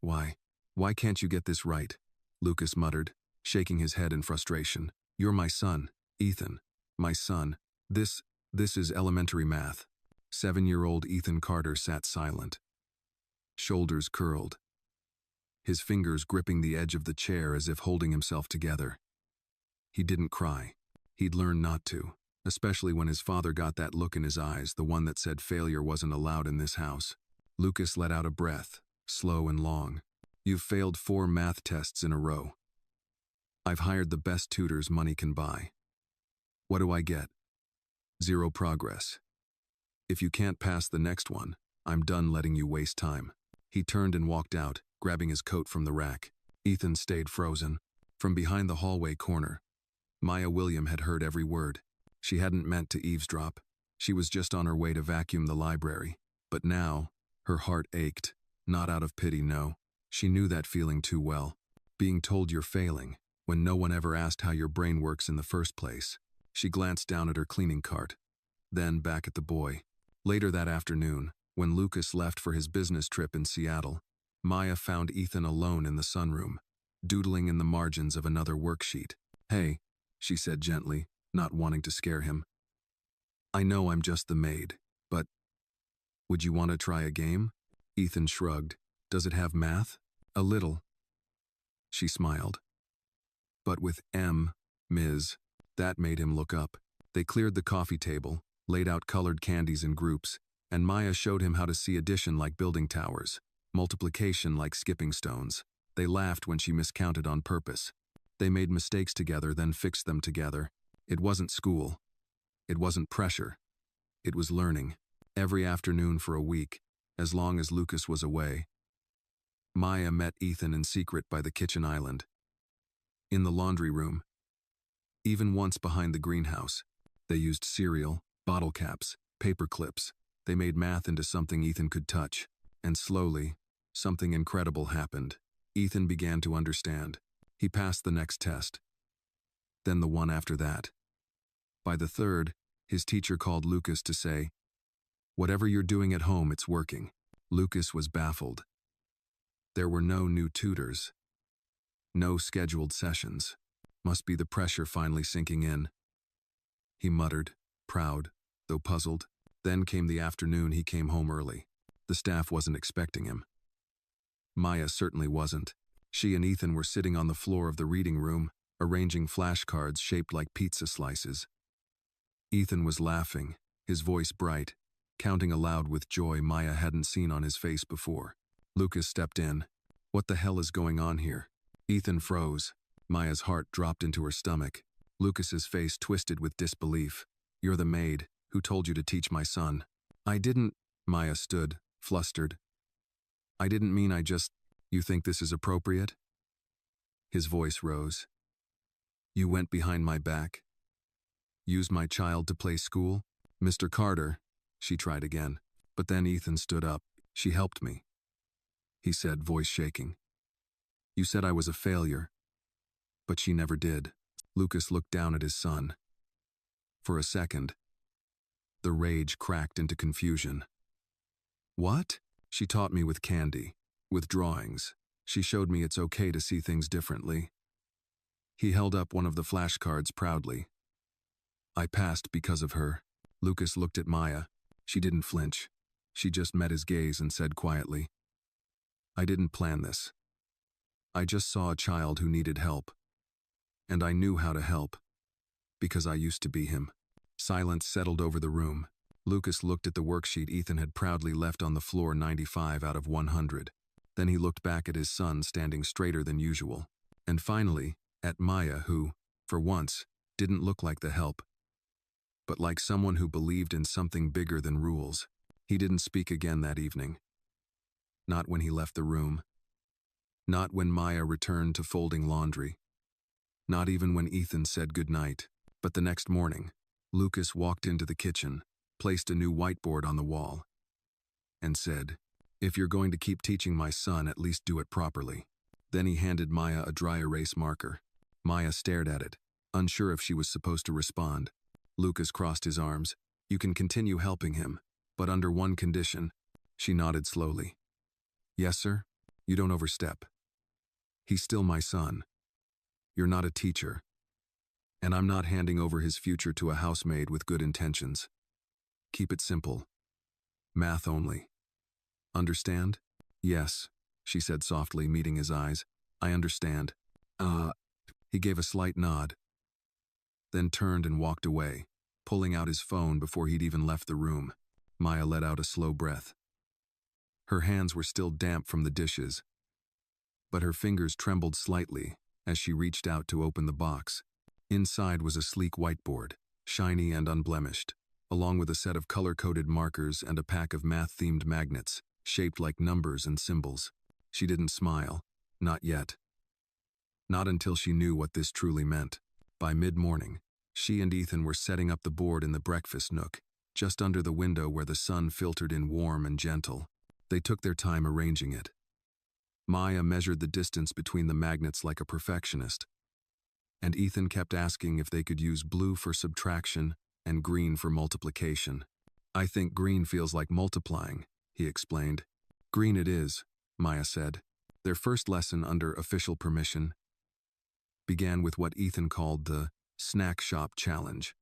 Why? Why can't you get this right? Lucas muttered, shaking his head in frustration. You're my son, Ethan. My son. This is elementary math. 7-year-old Ethan Carter sat silent, shoulders curled, his fingers gripping the edge of the chair as if holding himself together. He didn't cry. He'd learned not to, especially when his father got that look in his eyes, the one that said failure wasn't allowed in this house. Lucas let out a breath, slow and long. You've failed 4 math tests in a row. I've hired the best tutors money can buy. What do I get? 0 progress. If you can't pass the next one, I'm done letting you waste time. He turned and walked out, grabbing his coat from the rack. Ethan stayed frozen. From behind the hallway corner, Maya William had heard every word. She hadn't meant to eavesdrop. She was just on her way to vacuum the library. But now, her heart ached. Not out of pity, no. She knew that feeling too well. Being told you're failing, when no one ever asked how your brain works in the first place. She glanced down at her cleaning cart, then back at the boy. Later that afternoon, when Lucas left for his business trip in Seattle, Maya found Ethan alone in the sunroom, doodling in the margins of another worksheet. Hey, she said gently, not wanting to scare him. I know I'm just the maid, but would you want to try a game? Ethan shrugged. Does it have math? A little. She smiled. But with Ms. That made him look up. They cleared the coffee table, laid out colored candies in groups, and Maya showed him how to see addition like building towers, multiplication like skipping stones. They laughed when she miscounted on purpose. They made mistakes together, then fixed them together. It wasn't school. It wasn't pressure. It was learning. Every afternoon for a week, as long as Lucas was away. Maya met Ethan in secret by the kitchen island. In the laundry room. Even once behind the greenhouse. They used cereal, bottle caps, paper clips. They made math into something Ethan could touch. And slowly, something incredible happened. Ethan began to understand. He passed the next test. Then the one after that. By the third, his teacher called Lucas to say, "Whatever you're doing at home, it's working." Lucas was baffled. There were no new tutors. No scheduled sessions. Must be the pressure finally sinking in. He muttered, proud, though puzzled. Then came the afternoon he came home early. The staff wasn't expecting him. Maya certainly wasn't. She and Ethan were sitting on the floor of the reading room, arranging flashcards shaped like pizza slices. Ethan was laughing, his voice bright, counting aloud with joy Maya hadn't seen on his face before. Lucas stepped in. What the hell is going on here? Ethan froze. Maya's heart dropped into her stomach. Lucas's face twisted with disbelief. You're the maid. Who told you to teach my son? I didn't. Maya stood, flustered. I didn't mean I just. You think this is appropriate? His voice rose. You went behind my back? Used my child to play school? Mr. Carter, she tried again. But then Ethan stood up. She helped me. He said, voice shaking. You said I was a failure. But she never did. Lucas looked down at his son. For a second, the rage cracked into confusion. What? She taught me with candy, with drawings. She showed me it's okay to see things differently. He held up one of the flashcards proudly. I passed because of her. Lucas looked at Maya. She didn't flinch. She just met his gaze and said quietly, I didn't plan this. I just saw a child who needed help. And I knew how to help. Because I used to be him. Silence settled over the room. Lucas looked at the worksheet Ethan had proudly left on the floor 95 out of 100. Then he looked back at his son standing straighter than usual. And finally, at Maya who, for once, didn't look like the help, but like someone who believed in something bigger than rules. He didn't speak again that evening. Not when he left the room. Not when Maya returned to folding laundry. Not even when Ethan said goodnight. But the next morning, Lucas walked into the kitchen, placed a new whiteboard on the wall, and said, If you're going to keep teaching my son, at least do it properly. Then he handed Maya a dry erase marker. Maya stared at it, unsure if she was supposed to respond. Lucas crossed his arms. You can continue helping him, but under one condition. She nodded slowly. Yes, sir? You don't overstep. He's still my son. You're not a teacher. And I'm not handing over his future to a housemaid with good intentions. Keep it simple. Math only. Understand? Yes, she said softly, meeting his eyes. I understand. He gave a slight nod, then turned and walked away, pulling out his phone before he'd even left the room. Maya let out a slow breath. Her hands were still damp from the dishes, but her fingers trembled slightly as she reached out to open the box. Inside was a sleek whiteboard, shiny and unblemished, along with a set of color-coded markers and a pack of math-themed magnets, shaped like numbers and symbols. She didn't smile. Not yet. Not until she knew what this truly meant. By mid-morning, she and Ethan were setting up the board in the breakfast nook, just under the window where the sun filtered in warm and gentle. They took their time arranging it. Maya measured the distance between the magnets like a perfectionist, and Ethan kept asking if they could use blue for subtraction and green for multiplication. I think green feels like multiplying, he explained. Green it is, Maya said. Their first lesson under official permission began with what Ethan called the snack shop challenge,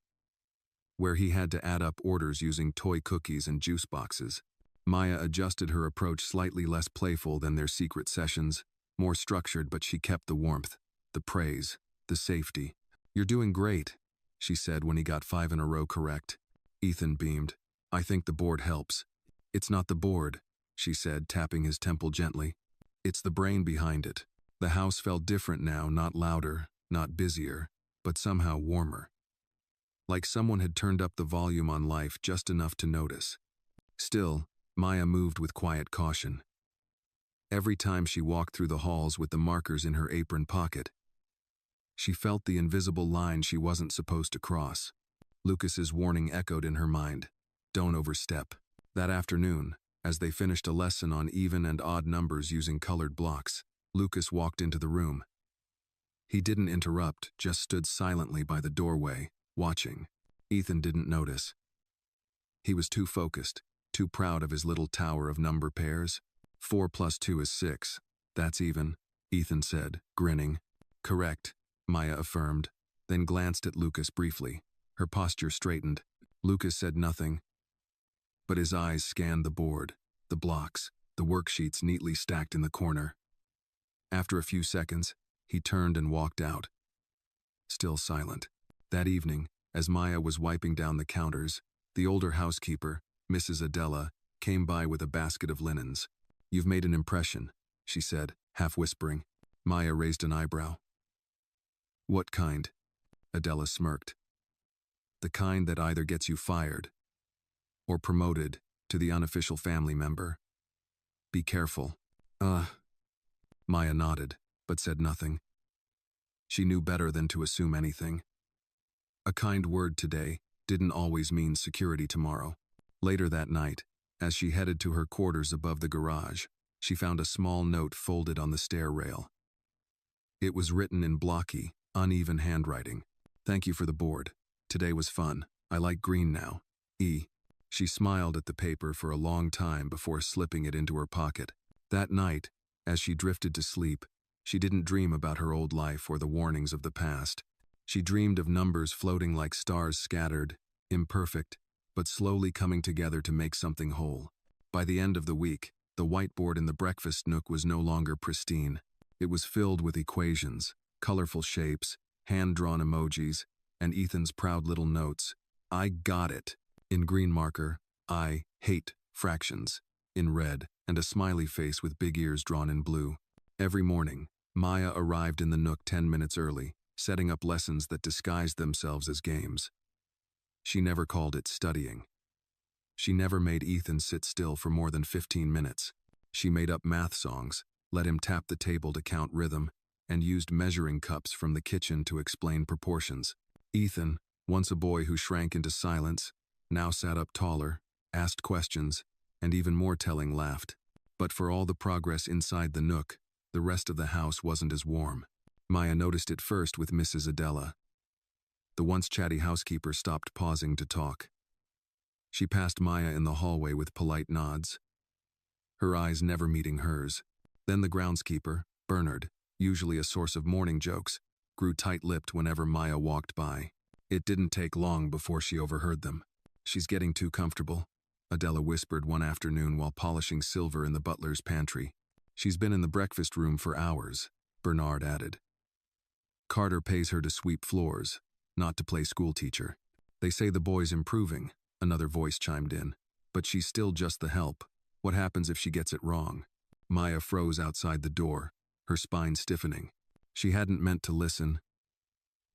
where he had to add up orders using toy cookies and juice boxes. Maya adjusted her approach, slightly less playful than their secret sessions, more structured, but she kept the warmth, the praise, the safety. You're doing great, she said when he got 5 in a row correct. Ethan beamed. I think the board helps. It's not the board, she said, tapping his temple gently. It's the brain behind it. The house felt different now, not louder, not busier, but somehow warmer. Like someone had turned up the volume on life just enough to notice. Still, Maya moved with quiet caution. Every time she walked through the halls with the markers in her apron pocket, she felt the invisible line she wasn't supposed to cross. Lucas's warning echoed in her mind. Don't overstep. That afternoon, as they finished a lesson on even and odd numbers using colored blocks, Lucas walked into the room. He didn't interrupt, just stood silently by the doorway, watching. Ethan didn't notice. He was too focused, too proud of his little tower of number pairs. 4 + 2 is 6. That's even, Ethan said, grinning. Correct, Maya affirmed, then glanced at Lucas briefly. Her posture straightened. Lucas said nothing, but his eyes scanned the board, the blocks, the worksheets neatly stacked in the corner. After a few seconds, he turned and walked out, still silent. That evening, as Maya was wiping down the counters, the older housekeeper, Mrs. Adela, came by with a basket of linens. You've made an impression, she said, half whispering. Maya raised an eyebrow. What kind? Adela smirked. The kind that either gets you fired or promoted to the unofficial family member. Be careful. Maya nodded, but said nothing. She knew better than to assume anything. A kind word today didn't always mean security tomorrow. Later that night, as she headed to her quarters above the garage, she found a small note folded on the stair rail. It was written in blocky, uneven handwriting. Thank you for the board. Today was fun. I like green now. E. She smiled at the paper for a long time before slipping it into her pocket. That night, as she drifted to sleep, she didn't dream about her old life or the warnings of the past. She dreamed of numbers floating like stars, scattered, imperfect, but slowly coming together to make something whole. By the end of the week, the whiteboard in the breakfast nook was no longer pristine. It was filled with equations, colorful shapes, hand-drawn emojis, and Ethan's proud little notes. I got it, in green marker. I hate fractions, in red, and a smiley face with big ears drawn in blue. Every morning, Maya arrived in the nook 10 minutes early, setting up lessons that disguised themselves as games. She never called it studying. She never made Ethan sit still for more than 15 minutes. She made up math songs, let him tap the table to count rhythm, and used measuring cups from the kitchen to explain proportions. Ethan, once a boy who shrank into silence, now sat up taller, asked questions, and even more telling, laughed. But for all the progress inside the nook, the rest of the house wasn't as warm. Maya noticed it first with Mrs. Adela. The once chatty housekeeper stopped pausing to talk. She passed Maya in the hallway with polite nods, her eyes never meeting hers. Then the groundskeeper, Bernard, usually a source of morning jokes, grew tight-lipped whenever Maya walked by. It didn't take long before she overheard them. "She's getting too comfortable," Adela whispered one afternoon while polishing silver in the butler's pantry. "She's been in the breakfast room for hours," Bernard added. "Carter pays her to sweep floors, not to play schoolteacher. They say the boy's improving," another voice chimed in. "But she's still just the help. What happens if she gets it wrong?" Maya froze outside the door, her spine stiffening. She hadn't meant to listen,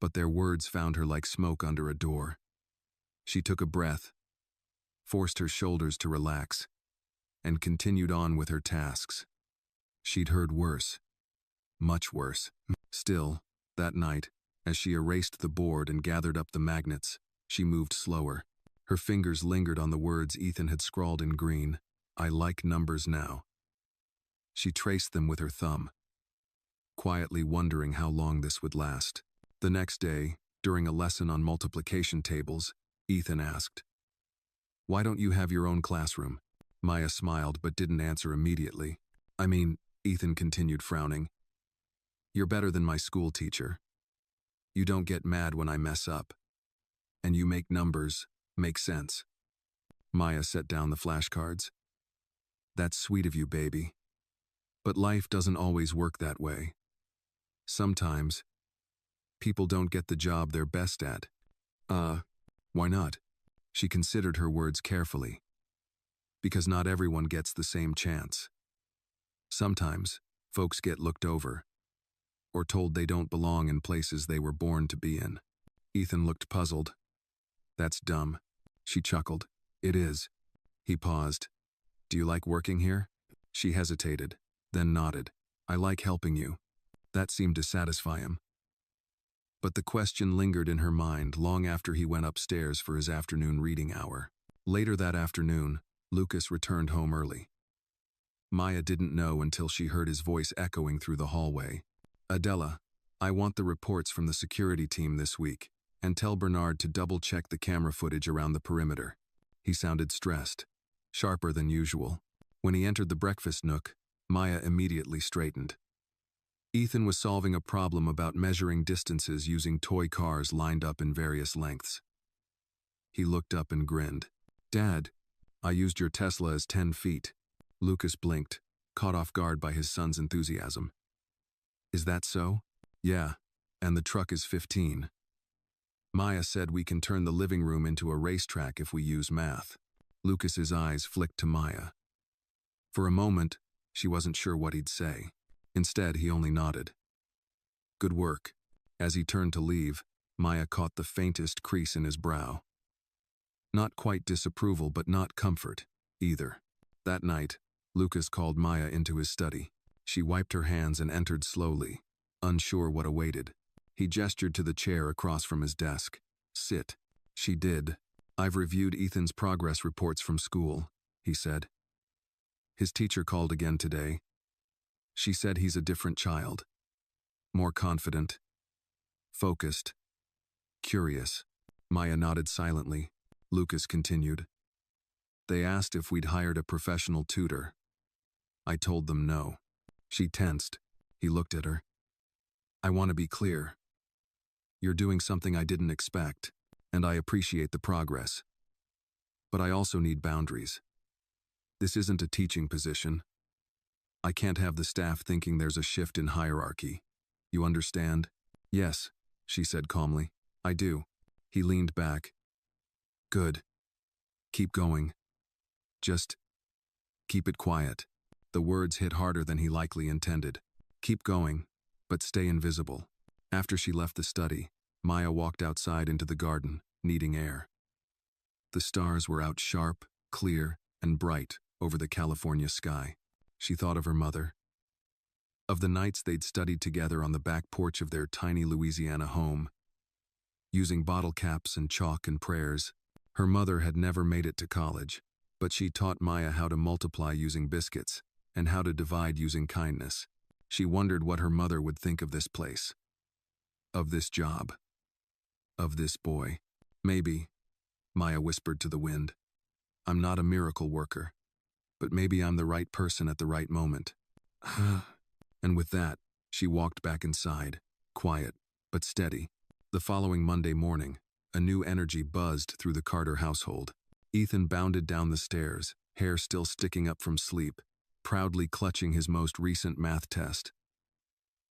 but their words found her like smoke under a door. She took a breath, forced her shoulders to relax, and continued on with her tasks. She'd heard worse. Much worse. Still, that night, as she erased the board and gathered up the magnets, she moved slower. Her fingers lingered on the words Ethan had scrawled in green. "I like numbers now." She traced them with her thumb, quietly wondering how long this would last. The next day, during a lesson on multiplication tables, Ethan asked, "Why don't you have your own classroom?" Maya smiled but didn't answer immediately. "I mean," Ethan continued, frowning, "you're better than my school teacher. You don't get mad when I mess up. And you make numbers make sense." Maya set down the flashcards. "That's sweet of you, baby. But life doesn't always work that way. Sometimes, people don't get the job they're best at." Why not?" She considered her words carefully. "Because not everyone gets the same chance. Sometimes, folks get looked over, or told they don't belong in places they were born to be in." Ethan looked puzzled. "That's dumb." She chuckled. "It is." He paused. "Do you like working here?" She hesitated, then nodded. "I like helping you." That seemed to satisfy him. But the question lingered in her mind long after he went upstairs for his afternoon reading hour. Later that afternoon, Lucas returned home early. Maya didn't know until she heard his voice echoing through the hallway. "Adela, I want the reports from the security team this week, and tell Bernard to double-check the camera footage around the perimeter." He sounded stressed, sharper than usual. When he entered the breakfast nook, Maya immediately straightened. Ethan was solving a problem about measuring distances using toy cars lined up in various lengths. He looked up and grinned. "Dad, I used your Tesla as 10 feet. Lucas blinked, caught off guard by his son's enthusiasm. "Is that so?" "Yeah, and the truck is 15. Maya said we can turn the living room into a racetrack if we use math." Lucas's eyes flicked to Maya. For a moment, she wasn't sure what he'd say. Instead, he only nodded. "Good work." As he turned to leave, Maya caught the faintest crease in his brow. Not quite disapproval, but not comfort, either. That night, Lucas called Maya into his study. She wiped her hands and entered slowly, unsure what awaited. He gestured to the chair across from his desk. "Sit." She did. "I've reviewed Ethan's progress reports from school," he said. "His teacher called again today. She said he's a different child. More confident, focused, curious." Maya nodded silently. Lucas continued. "They asked if we'd hired a professional tutor. I told them no." She tensed. He looked at her. "I want to be clear. You're doing something I didn't expect, and I appreciate the progress. But I also need boundaries. This isn't a teaching position. I can't have the staff thinking there's a shift in hierarchy. You understand?" "Yes," she said calmly. "I do." He leaned back. "Good. Keep going. Just keep it quiet." The words hit harder than he likely intended. "Keep going, but stay invisible." After she left the study, Maya walked outside into the garden, needing air. The stars were out sharp, clear, and bright over the California sky. She thought of her mother, of the nights they'd studied together on the back porch of their tiny Louisiana home, using bottle caps and chalk and prayers. Her mother had never made it to college, but she taught Maya how to multiply using biscuits and how to divide using kindness. She wondered what her mother would think of this place, of this job, of this boy. "Maybe," Maya whispered to the wind, "I'm not a miracle worker, but maybe I'm the right person at the right moment." And with that, she walked back inside, quiet, but steady. The following Monday morning, a new energy buzzed through the Carter household. Ethan bounded down the stairs, hair still sticking up from sleep, proudly clutching his most recent math test.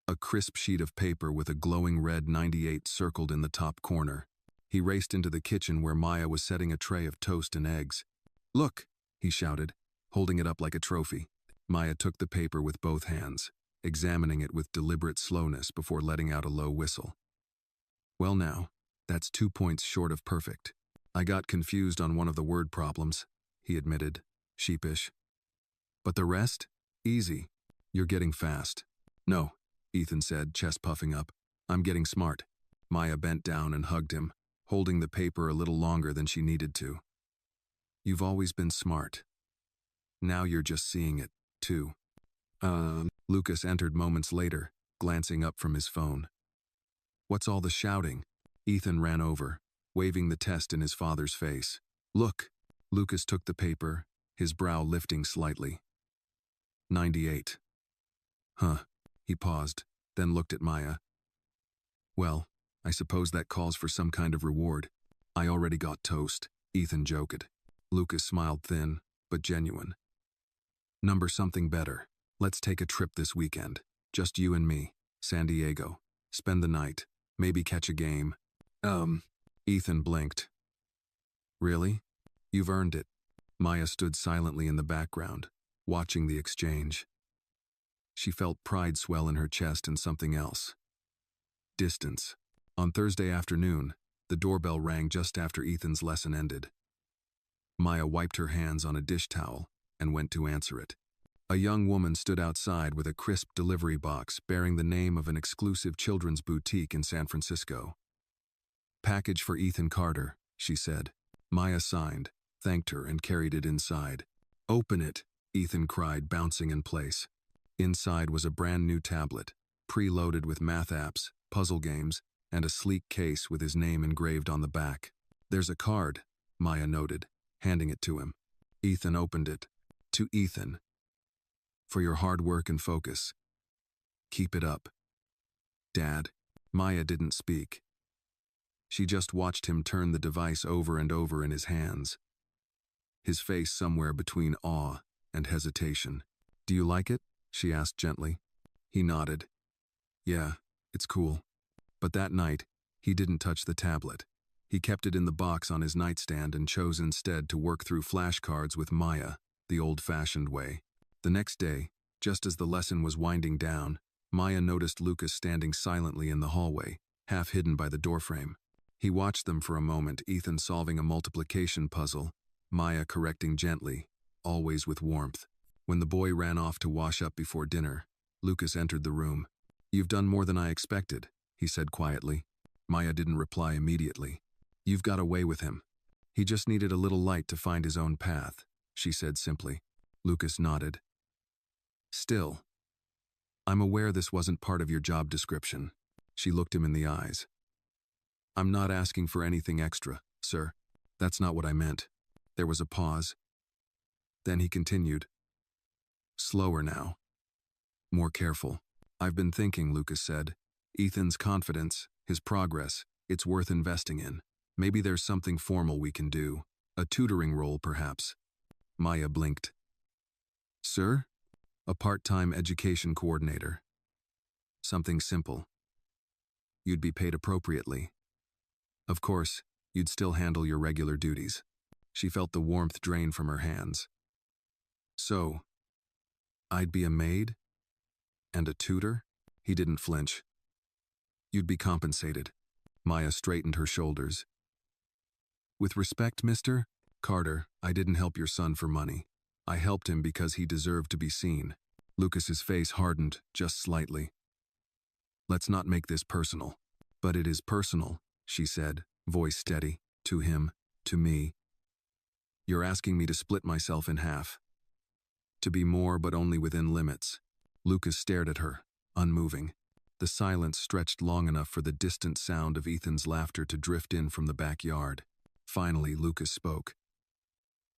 A crisp sheet of paper with a glowing red 98 circled in the top corner. He raced into the kitchen where Maya was setting a tray of toast and eggs. "Look!" he shouted, holding it up like a trophy. Maya took the paper with both hands, examining it with deliberate slowness before letting out a low whistle. "Well now, that's 2 points short of perfect. I got confused on one of the word problems," he admitted, sheepish. "But the rest? Easy. You're getting fast." "No," Ethan said, chest puffing up. "I'm getting smart." Maya bent down and hugged him, holding the paper a little longer than she needed to. "You've always been smart. Now you're just seeing it, too." Lucas entered moments later, glancing up from his phone. "What's all the shouting?" Ethan ran over, waving the test in his father's face. "Look." Lucas took the paper, his brow lifting slightly. 98. "Huh." He paused, then looked at Maya. "Well, I suppose that calls for some kind of reward. I already got toast," Ethan joked. Lucas smiled thin, but genuine. "Number something better. Let's take a trip this weekend. Just you and me. San Diego. Spend the night. Maybe catch a game." Ethan blinked. "Really? You've earned it." Maya stood silently in the background, watching the exchange. She felt pride swell in her chest and something else. Distance. On Thursday afternoon, the doorbell rang just after Ethan's lesson ended. Maya wiped her hands on a dish towel and went to answer it. A young woman stood outside with a crisp delivery box bearing the name of an exclusive children's boutique in San Francisco. "Package for Ethan Carter," she said. Maya signed, thanked her, and carried it inside. "Open it," Ethan cried, bouncing in place. Inside was a brand new tablet, preloaded with math apps, puzzle games, and a sleek case with his name engraved on the back. "There's a card," Maya noted, handing it to him. Ethan opened it. "To Ethan. For your hard work and focus. Keep it up. Dad." Maya didn't speak. She just watched him turn the device over and over in his hands, his face somewhere between awe and hesitation. "Do you like it?" she asked gently. He nodded. "Yeah, it's cool." But that night, he didn't touch the tablet. He kept it in the box on his nightstand and chose instead to work through flashcards with Maya, the old-fashioned way. The next day, just as the lesson was winding down, Maya noticed Lucas standing silently in the hallway, half hidden by the doorframe. He watched them for a moment, Ethan solving a multiplication puzzle, Maya correcting gently, always with warmth. When the boy ran off to wash up before dinner, Lucas entered the room. "You've done more than I expected," he said quietly. Maya didn't reply immediately. "You've got away with him. He just needed a little light to find his own path," she said simply. Lucas nodded. "Still, I'm aware this wasn't part of your job description." She looked him in the eyes. "I'm not asking for anything extra, sir. That's not what I meant." There was a pause. Then he continued. "Slower now. More careful." "I've been thinking," Lucas said. "Ethan's confidence, his progress, it's worth investing in. Maybe there's something formal we can do. A tutoring role, perhaps." Maya blinked. "Sir?" "A part-time education coordinator. Something simple. You'd be paid appropriately. Of course, you'd still handle your regular duties." She felt the warmth drain from her hands. "So, I'd be a maid? And a tutor?" He didn't flinch. "You'd be compensated." Maya straightened her shoulders. "With respect, Mr. Carter, I didn't help your son for money. I helped him because he deserved to be seen." Lucas's face hardened just slightly. "Let's not make this personal." "But it is personal," she said, voice steady. "To him, to me. You're asking me to split myself in half. To be more, but only within limits." Lucas stared at her, unmoving. The silence stretched long enough for the distant sound of Ethan's laughter to drift in from the backyard. Finally, Lucas spoke.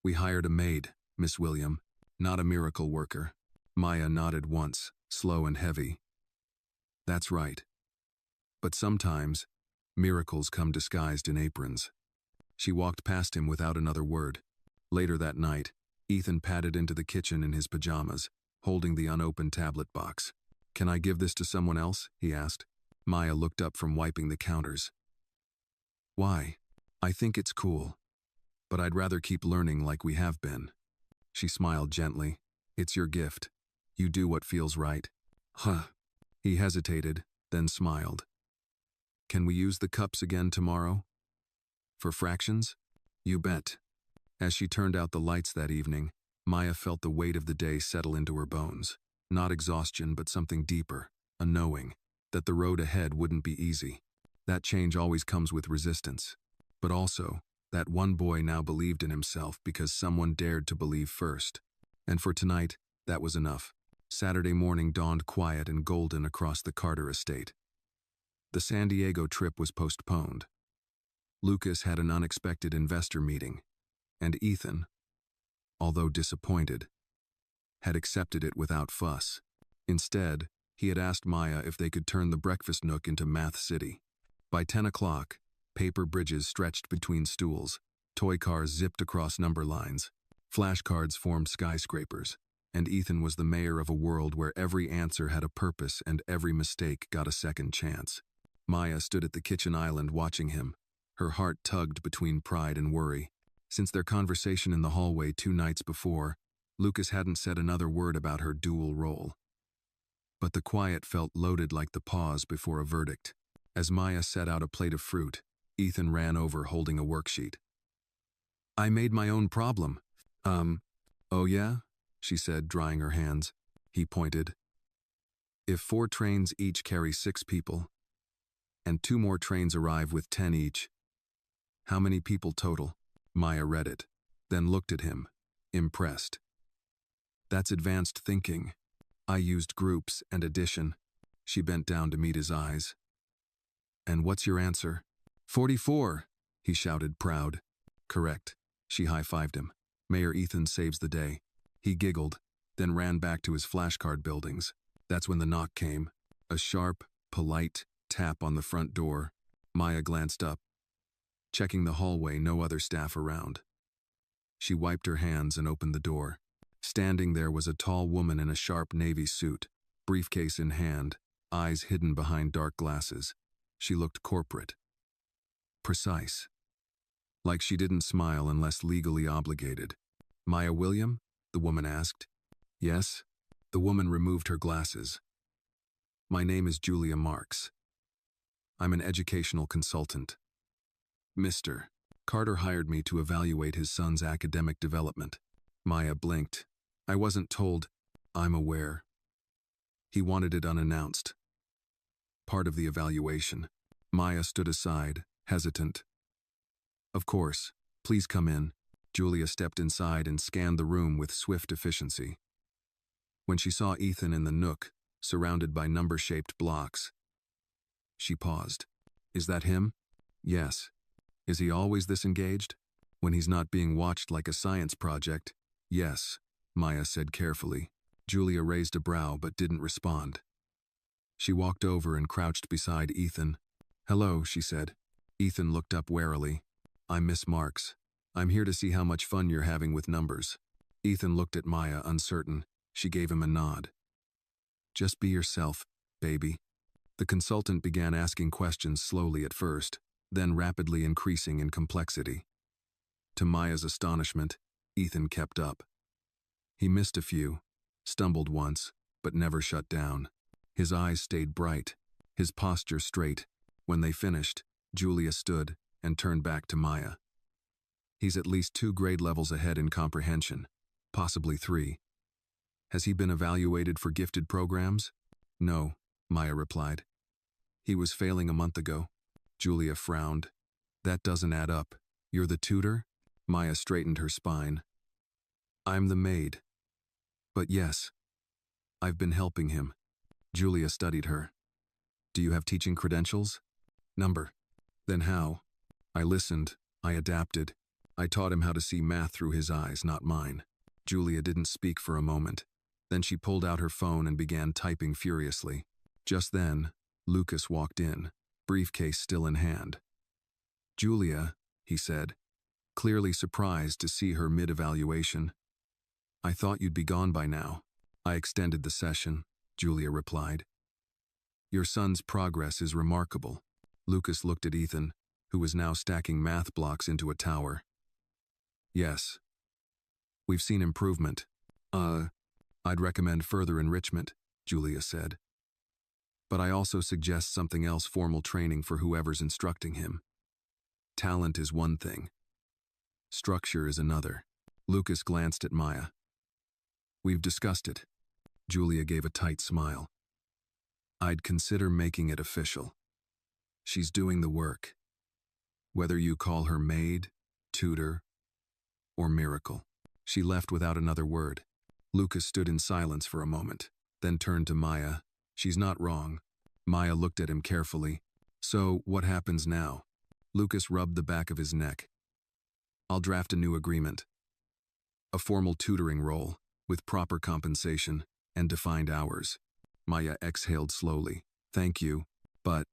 "We hired a maid, Miss William, not a miracle worker." Maya nodded once, slow and heavy. That's right. But sometimes, miracles come disguised in aprons. She walked past him without another word. Later that night, Ethan padded into the kitchen in his pajamas, holding the unopened tablet box. Can I give this to someone else? He asked. Maya looked up from wiping the counters. Why? I think it's cool. But I'd rather keep learning like we have been. She smiled gently. It's your gift. You do what feels right. Huh. He hesitated, then smiled. Can we use the cups again tomorrow? For fractions? You bet. As she turned out the lights that evening, Maya felt the weight of the day settle into her bones. Not exhaustion, but something deeper, a knowing that the road ahead wouldn't be easy. That change always comes with resistance. But also, that one boy now believed in himself because someone dared to believe first. And for tonight, that was enough. Saturday morning dawned quiet and golden across the Carter estate. The San Diego trip was postponed. Lucas had an unexpected investor meeting, and Ethan, although disappointed, had accepted it without fuss. Instead, he had asked Maya if they could turn the breakfast nook into Math City. By 10 o'clock, paper bridges stretched between stools, toy cars zipped across number lines, flashcards formed skyscrapers, and Ethan was the mayor of a world where every answer had a purpose and every mistake got a second chance. Maya stood at the kitchen island watching him, her heart tugged between pride and worry. Since their conversation in the hallway 2 nights before, Lucas hadn't said another word about her dual role. But the quiet felt loaded like the pause before a verdict. As Maya set out a plate of fruit, Ethan ran over holding a worksheet. I made my own problem. Oh yeah? She said, drying her hands. He pointed. If 4 trains each carry 6 people, and 2 more trains arrive with 10 each, how many people total? Maya read it, then looked at him, impressed. That's advanced thinking. I used groups and addition. She bent down to meet his eyes. And what's your answer? 44, he shouted, proud. Correct. She high-fived him. Mayor Ethan saves the day. He giggled, then ran back to his flashcard buildings. That's when the knock came. A sharp, polite tap on the front door. Maya glanced up. Checking the hallway, no other staff around. She wiped her hands and opened the door. Standing there was a tall woman in a sharp navy suit, briefcase in hand, eyes hidden behind dark glasses. She looked corporate. Precise. Like she didn't smile unless legally obligated. Maya William? The woman asked. Yes. The woman removed her glasses. My name is Julia Marks. I'm an educational consultant. Mr. Carter hired me to evaluate his son's academic development. Maya blinked. I wasn't told. I'm aware. He wanted it unannounced. Part of the evaluation. Maya stood aside, hesitant. Of course. Please come in. Julia stepped inside and scanned the room with swift efficiency. When she saw Ethan in the nook, surrounded by number-shaped blocks, she paused. Is that him? Yes. Is he always this engaged? When he's not being watched like a science project? Yes, Maya said carefully. Julia raised a brow but didn't respond. She walked over and crouched beside Ethan. Hello, she said. Ethan looked up warily. I'm Miss Marks. I'm here to see how much fun you're having with numbers. Ethan looked at Maya, uncertain. She gave him a nod. Just be yourself, baby. The consultant began asking questions slowly at first, then rapidly increasing in complexity. To Maya's astonishment, Ethan kept up. He missed a few, stumbled once, but never shut down. His eyes stayed bright, his posture straight. When they finished, Julia stood and turned back to Maya. He's at least 2 grade levels ahead in comprehension, possibly 3. Has he been evaluated for gifted programs? No, Maya replied. He was failing a month ago. Julia frowned. That doesn't add up. You're the tutor? Maya straightened her spine. I'm the maid. But yes, I've been helping him. Julia studied her. Do you have teaching credentials? Number. Then how? I listened. I adapted. I taught him how to see math through his eyes, not mine. Julia didn't speak for a moment. Then she pulled out her phone and began typing furiously. Just then, Lucas walked in, briefcase still in hand. "Julia," he said, clearly surprised to see her mid-evaluation. "I thought you'd be gone by now." "I extended the session," Julia replied. "Your son's progress is remarkable." Lucas looked at Ethan, who was now stacking math blocks into a tower. "Yes. We've seen improvement. I'd recommend further enrichment," Julia said. "But I also suggest something else, formal training for whoever's instructing him. Talent is one thing. Structure is another." Lucas glanced at Maya. "We've discussed it." Julia gave a tight smile. "I'd consider making it official. She's doing the work. Whether you call her maid, tutor, or miracle." She left without another word. Lucas stood in silence for a moment, then turned to Maya. "She's not wrong." Maya looked at him carefully. "So, what happens now?" Lucas rubbed the back of his neck. "I'll draft a new agreement. A formal tutoring role, with proper compensation and defined hours." Maya exhaled slowly. "Thank you, but,"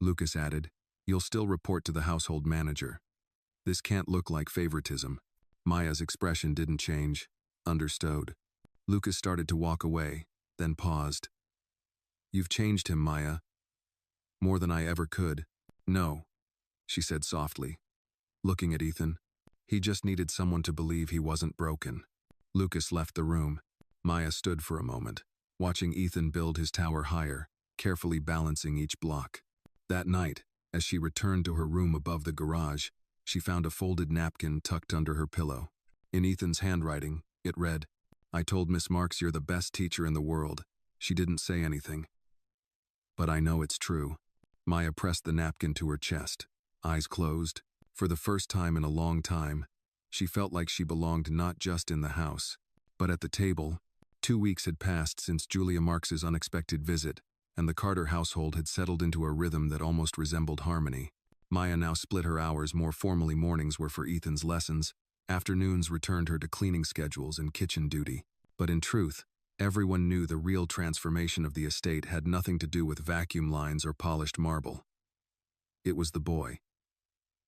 Lucas added, "you'll still report to the household manager. This can't look like favoritism." Maya's expression didn't change. "Understood." Lucas started to walk away, then paused. "You've changed him, Maya. More than I ever could." "No," she said softly, looking at Ethan. "He just needed someone to believe he wasn't broken." Lucas left the room. Maya stood for a moment, watching Ethan build his tower higher, carefully balancing each block. That night, as she returned to her room above the garage, she found a folded napkin tucked under her pillow. In Ethan's handwriting, it read, "I told Miss Marks you're the best teacher in the world. She didn't say anything. But I know it's true." Maya pressed the napkin to her chest, eyes closed. For the first time in a long time, she felt like she belonged not just in the house, but at the table. 2 weeks had passed since Julia Marks's unexpected visit, and the Carter household had settled into a rhythm that almost resembled harmony. Maya now split her hours more formally. Mornings were for Ethan's lessons. Afternoons returned her to cleaning schedules and kitchen duty. But in truth, everyone knew the real transformation of the estate had nothing to do with vacuum lines or polished marble. It was the boy.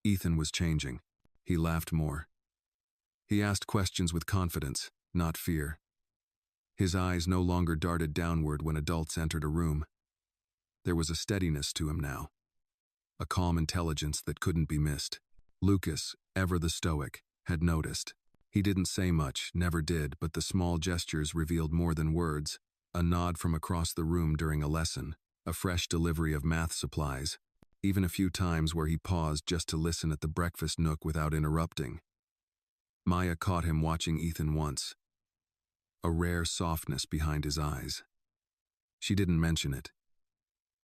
Ethan was changing. He laughed more. He asked questions with confidence, not fear. His eyes no longer darted downward when adults entered a room. There was a steadiness to him now, a calm intelligence that couldn't be missed. Lucas, ever the stoic, had noticed. He didn't say much, never did, but the small gestures revealed more than words. A nod from across the room during a lesson, a fresh delivery of math supplies, even a few times where he paused just to listen at the breakfast nook without interrupting. Maya caught him watching Ethan once, a rare softness behind his eyes. She didn't mention it.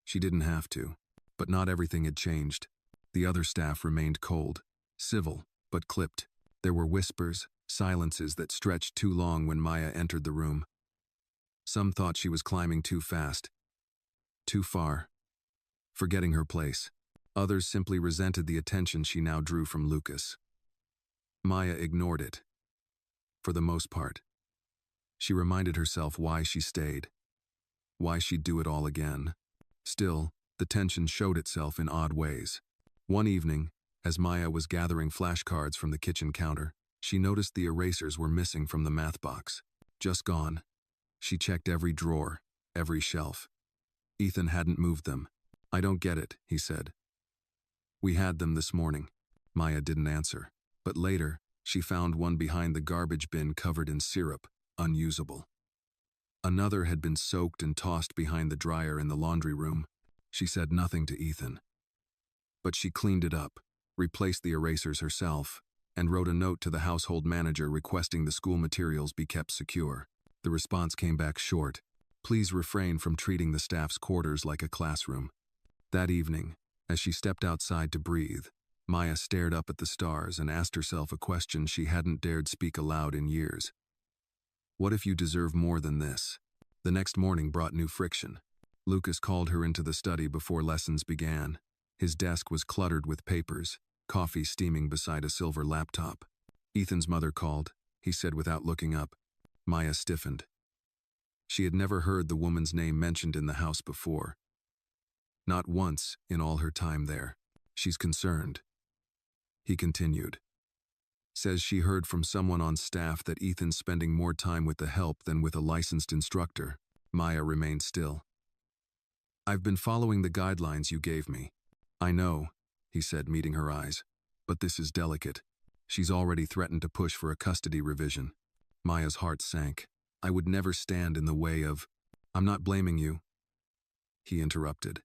She didn't have to, but not everything had changed. The other staff remained cold, civil, but clipped. There were whispers, silences that stretched too long when Maya entered the room. Some thought she was climbing too fast, too far, forgetting her place. Others simply resented the attention she now drew from Lucas. Maya ignored it, for the most part. She reminded herself why she stayed, why she'd do it all again. Still, the tension showed itself in odd ways. One evening, as Maya was gathering flashcards from the kitchen counter, she noticed the erasers were missing from the math box. Just gone. She checked every drawer, every shelf. Ethan hadn't moved them. "I don't get it," he said. "We had them this morning." Maya didn't answer, but later, she found one behind the garbage bin covered in syrup, unusable. Another had been soaked and tossed behind the dryer in the laundry room. She said nothing to Ethan. But she cleaned it up, replaced the erasers herself, and wrote a note to the household manager requesting the school materials be kept secure. The response came back short. "Please refrain from treating the staff's quarters like a classroom." That evening, as she stepped outside to breathe, Maya stared up at the stars and asked herself a question she hadn't dared speak aloud in years. What if you deserve more than this? The next morning brought new friction. Lucas called her into the study before lessons began. His desk was cluttered with papers, coffee steaming beside a silver laptop. "Ethan's mother called," he said without looking up. Maya stiffened. She had never heard the woman's name mentioned in the house before. Not once in all her time there. She's concerned. He continued. Says she heard from someone on staff that Ethan's spending more time with the help than with a licensed instructor. Maya remained still. I've been following the guidelines you gave me. I know, he said, meeting her eyes. But this is delicate. She's already threatened to push for a custody revision. Maya's heart sank. I would never stand in the way of... I'm not blaming you. He interrupted.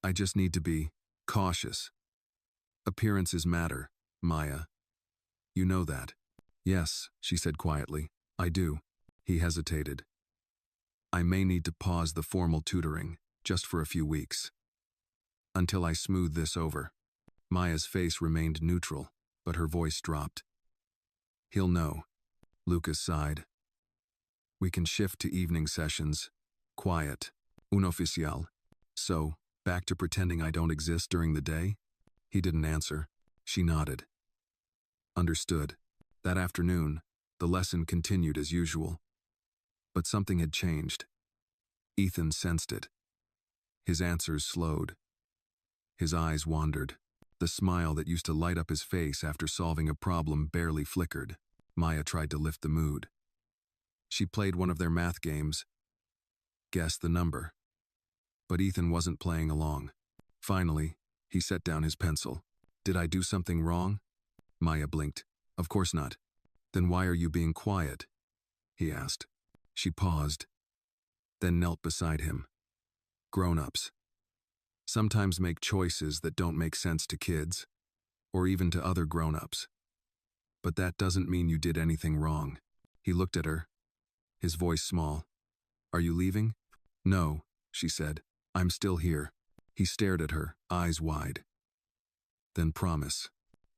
I just need to be cautious. Appearances matter, Maya. You know that. Yes, she said quietly. I do. He hesitated. I may need to pause the formal tutoring, just for a few weeks. Until I smooth this over. Maya's face remained neutral, but her voice dropped. He'll know. Lucas sighed. We can shift to evening sessions. Quiet. Unoficial. So, back to pretending I don't exist during the day? He didn't answer. She nodded. Understood. That afternoon, the lesson continued as usual. But something had changed. Ethan sensed it. His answers slowed. His eyes wandered. The smile that used to light up his face after solving a problem barely flickered. Maya tried to lift the mood. She played one of their math games. Guess the number. But Ethan wasn't playing along. Finally, he set down his pencil. Did I do something wrong? Maya blinked. Of course not. Then why are you being quiet? He asked. She paused, then knelt beside him. Grown-ups sometimes make choices that don't make sense to kids, or even to other grown-ups. But that doesn't mean you did anything wrong. He looked at her, his voice small. Are you leaving? No, she said. I'm still here. He stared at her, eyes wide. Then promise.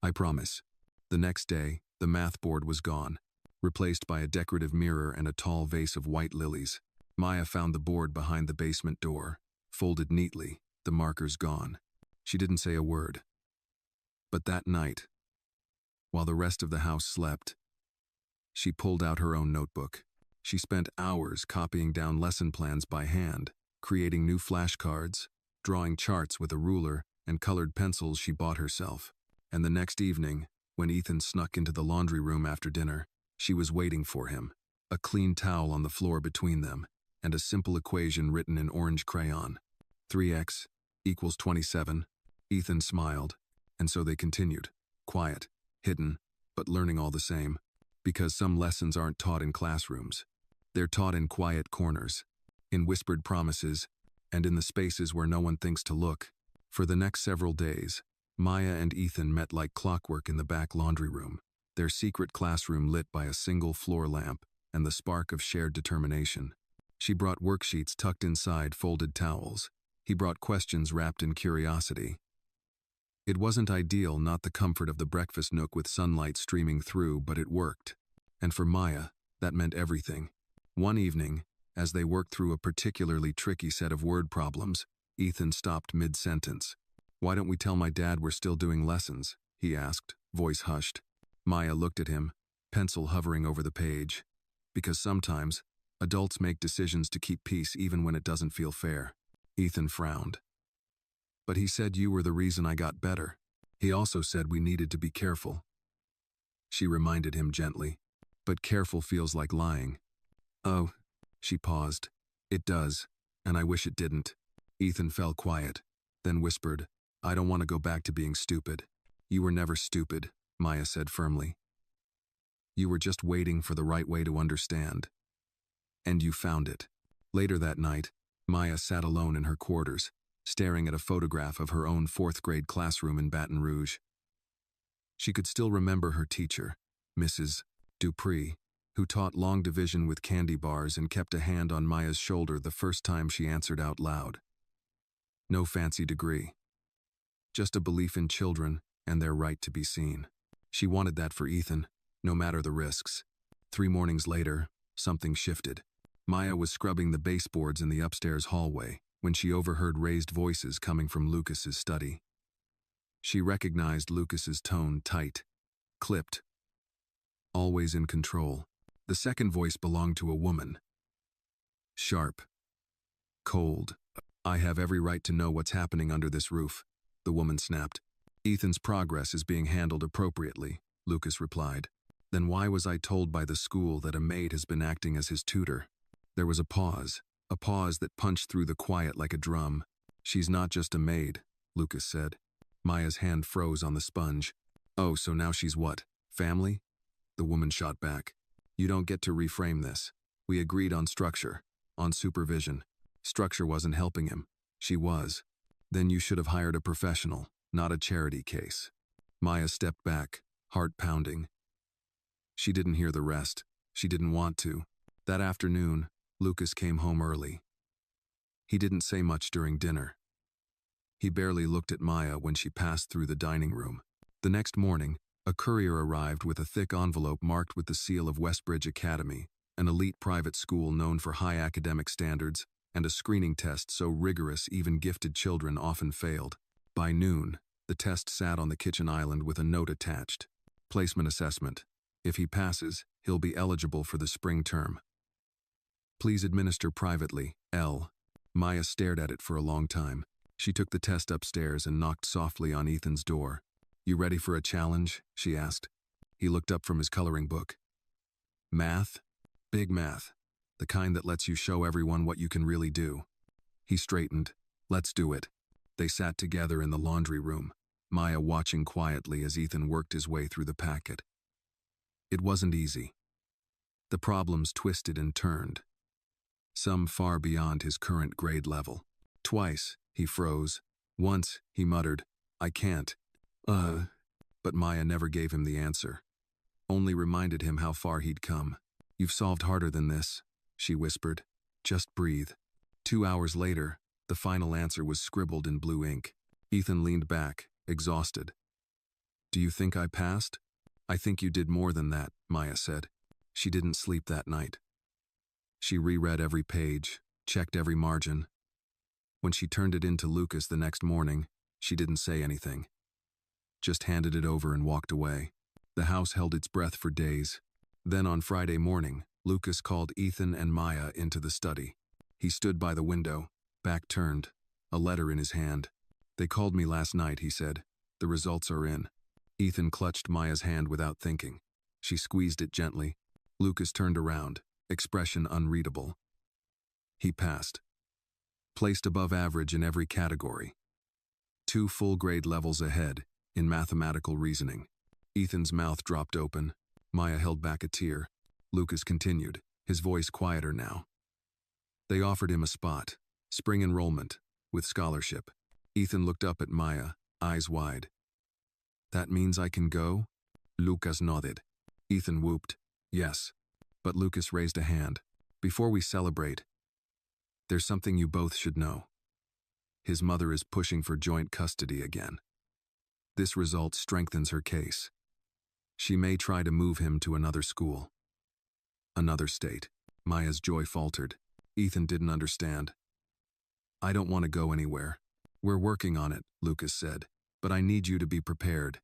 I promise. The next day, the math board was gone, replaced by a decorative mirror and a tall vase of white lilies. Maya found the board behind the basement door, folded neatly, the markers gone. She didn't say a word. But that night, while the rest of the house slept, she pulled out her own notebook. She spent hours copying down lesson plans by hand, creating new flashcards, drawing charts with a ruler and colored pencils she bought herself. And the next evening, when Ethan snuck into the laundry room after dinner, she was waiting for him, a clean towel on the floor between them, and a simple equation written in orange crayon. 3x equals 27. Ethan smiled, and so they continued, quiet, hidden, but learning all the same, because some lessons aren't taught in classrooms. They're taught in quiet corners, in whispered promises, and in the spaces where no one thinks to look. For the next several days, Maya and Ethan met like clockwork in the back laundry room, their secret classroom lit by a single floor lamp and the spark of shared determination. She brought worksheets tucked inside folded towels. He brought questions wrapped in curiosity. It wasn't ideal, not the comfort of the breakfast nook with sunlight streaming through, but it worked. And for Maya, that meant everything. One evening, as they worked through a particularly tricky set of word problems, Ethan stopped mid-sentence. Why don't we tell my dad we're still doing lessons? He asked, voice hushed. Maya looked at him, pencil hovering over the page. Because sometimes, adults make decisions to keep peace even when it doesn't feel fair. Ethan frowned. But he said you were the reason I got better. He also said we needed to be careful. She reminded him gently. But careful feels like lying. Oh, she paused. It does, and I wish it didn't. Ethan fell quiet, then whispered, I don't want to go back to being stupid. You were never stupid, Maya said firmly. You were just waiting for the right way to understand. And you found it. Later that night, Maya sat alone in her quarters, staring at a photograph of her own fourth-grade classroom in Baton Rouge. She could still remember her teacher, Mrs. Dupree, who taught long division with candy bars and kept a hand on Maya's shoulder the first time she answered out loud. No fancy degree. Just a belief in children and their right to be seen. She wanted that for Ethan, no matter the risks. 3 mornings later, something shifted. Maya was scrubbing the baseboards in the upstairs hallway when she overheard raised voices coming from Lucas's study. She recognized Lucas's tone, tight, clipped, always in control. The second voice belonged to a woman. Sharp. Cold. I have every right to know what's happening under this roof, the woman snapped. Ethan's progress is being handled appropriately, Lucas replied. Then why was I told by the school that a maid has been acting as his tutor? There was a pause that punched through the quiet like a drum. She's not just a maid, Lucas said. Maya's hand froze on the sponge. Oh, so now she's what? Family? The woman shot back. You don't get to reframe this. We agreed on structure, on supervision. Structure wasn't helping him. She was. Then you should have hired a professional, not a charity case. Maya stepped back, heart pounding. She didn't hear the rest. She didn't want to. That afternoon, Lucas came home early. He didn't say much during dinner. He barely looked at Maya when she passed through the dining room. The next morning, a courier arrived with a thick envelope marked with the seal of Westbridge Academy, an elite private school known for high academic standards, and a screening test so rigorous even gifted children often failed. By noon, the test sat on the kitchen island with a note attached. Placement assessment. If he passes, he'll be eligible for the spring term. Please administer privately, L. Maya stared at it for a long time. She took the test upstairs and knocked softly on Ethan's door. You ready for a challenge? She asked. He looked up from his coloring book. Math? Big math. The kind that lets you show everyone what you can really do. He straightened. Let's do it. They sat together in the laundry room, Maya watching quietly as Ethan worked his way through the packet. It wasn't easy. The problems twisted and turned, some far beyond his current grade level. Twice, he froze. Once, he muttered, I can't. But Maya never gave him the answer, only reminded him how far he'd come. You've solved harder than this, she whispered. Just breathe. 2 hours later, the final answer was scribbled in blue ink. Ethan leaned back, exhausted. Do you think I passed? I think you did more than that, Maya said. She didn't sleep that night. She reread every page, checked every margin. When she turned it in to Lucas the next morning, she didn't say anything. Just handed it over and walked away. The house held its breath for days. Then on Friday morning, Lucas called Ethan and Maya into the study. He stood by the window, back turned, a letter in his hand. They called me last night, he said. The results are in. Ethan clutched Maya's hand without thinking. She squeezed it gently. Lucas turned around, expression unreadable. He passed. Placed above average in every category. 2 full grade levels ahead, in mathematical reasoning. Ethan's mouth dropped open. Maya held back a tear. Lucas continued, his voice quieter now. They offered him a spot, spring enrollment, with scholarship. Ethan looked up at Maya, eyes wide. That means I can go? Lucas nodded. Ethan whooped, yes. But Lucas raised a hand. Before we celebrate, there's something you both should know. His mother is pushing for joint custody again. This result strengthens her case. She may try to move him to another school. Another state. Maya's joy faltered. Ethan didn't understand. I don't want to go anywhere. We're working on it, Lucas said. But I need you to be prepared.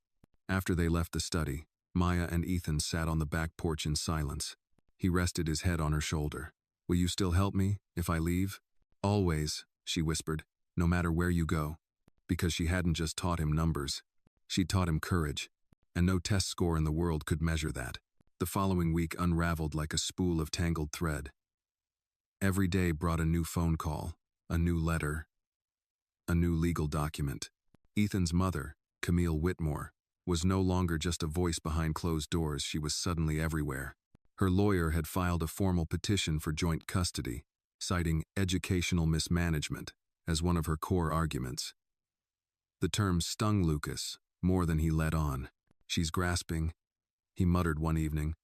After they left the study, Maya and Ethan sat on the back porch in silence. He rested his head on her shoulder. Will you still help me, if I leave? Always, she whispered, no matter where you go. Because she hadn't just taught him numbers. She'd taught him courage. And no test score in the world could measure that. The following week unraveled like a spool of tangled thread. Every day brought a new phone call, a new letter, a new legal document. Ethan's mother, Camille Whitmore, was no longer just a voice behind closed doors. She was suddenly everywhere. Her lawyer had filed a formal petition for joint custody, citing educational mismanagement as one of her core arguments. The term stung Lucas more than he let on. She's grasping, he muttered one evening,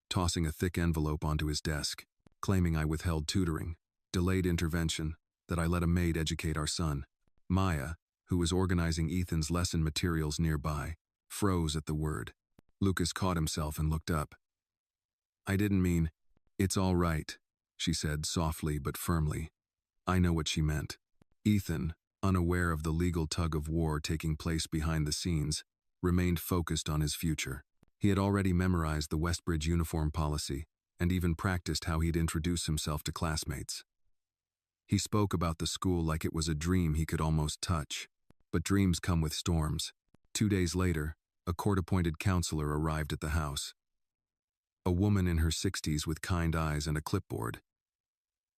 tossing a thick envelope onto his desk, claiming I withheld tutoring, delayed intervention, that I let a maid educate our son. Maya, who was organizing Ethan's lesson materials nearby, froze at the word. Lucas caught himself and looked up. I didn't mean, it's all right, she said softly but firmly. I know what she meant. Ethan, unaware of the legal tug-of-war taking place behind the scenes, remained focused on his future. He had already memorized the Westbridge uniform policy, and even practiced how he'd introduce himself to classmates. He spoke about the school like it was a dream he could almost touch. But dreams come with storms. 2 days later, a court-appointed counselor arrived at the house. A woman in her 60s with kind eyes and a clipboard.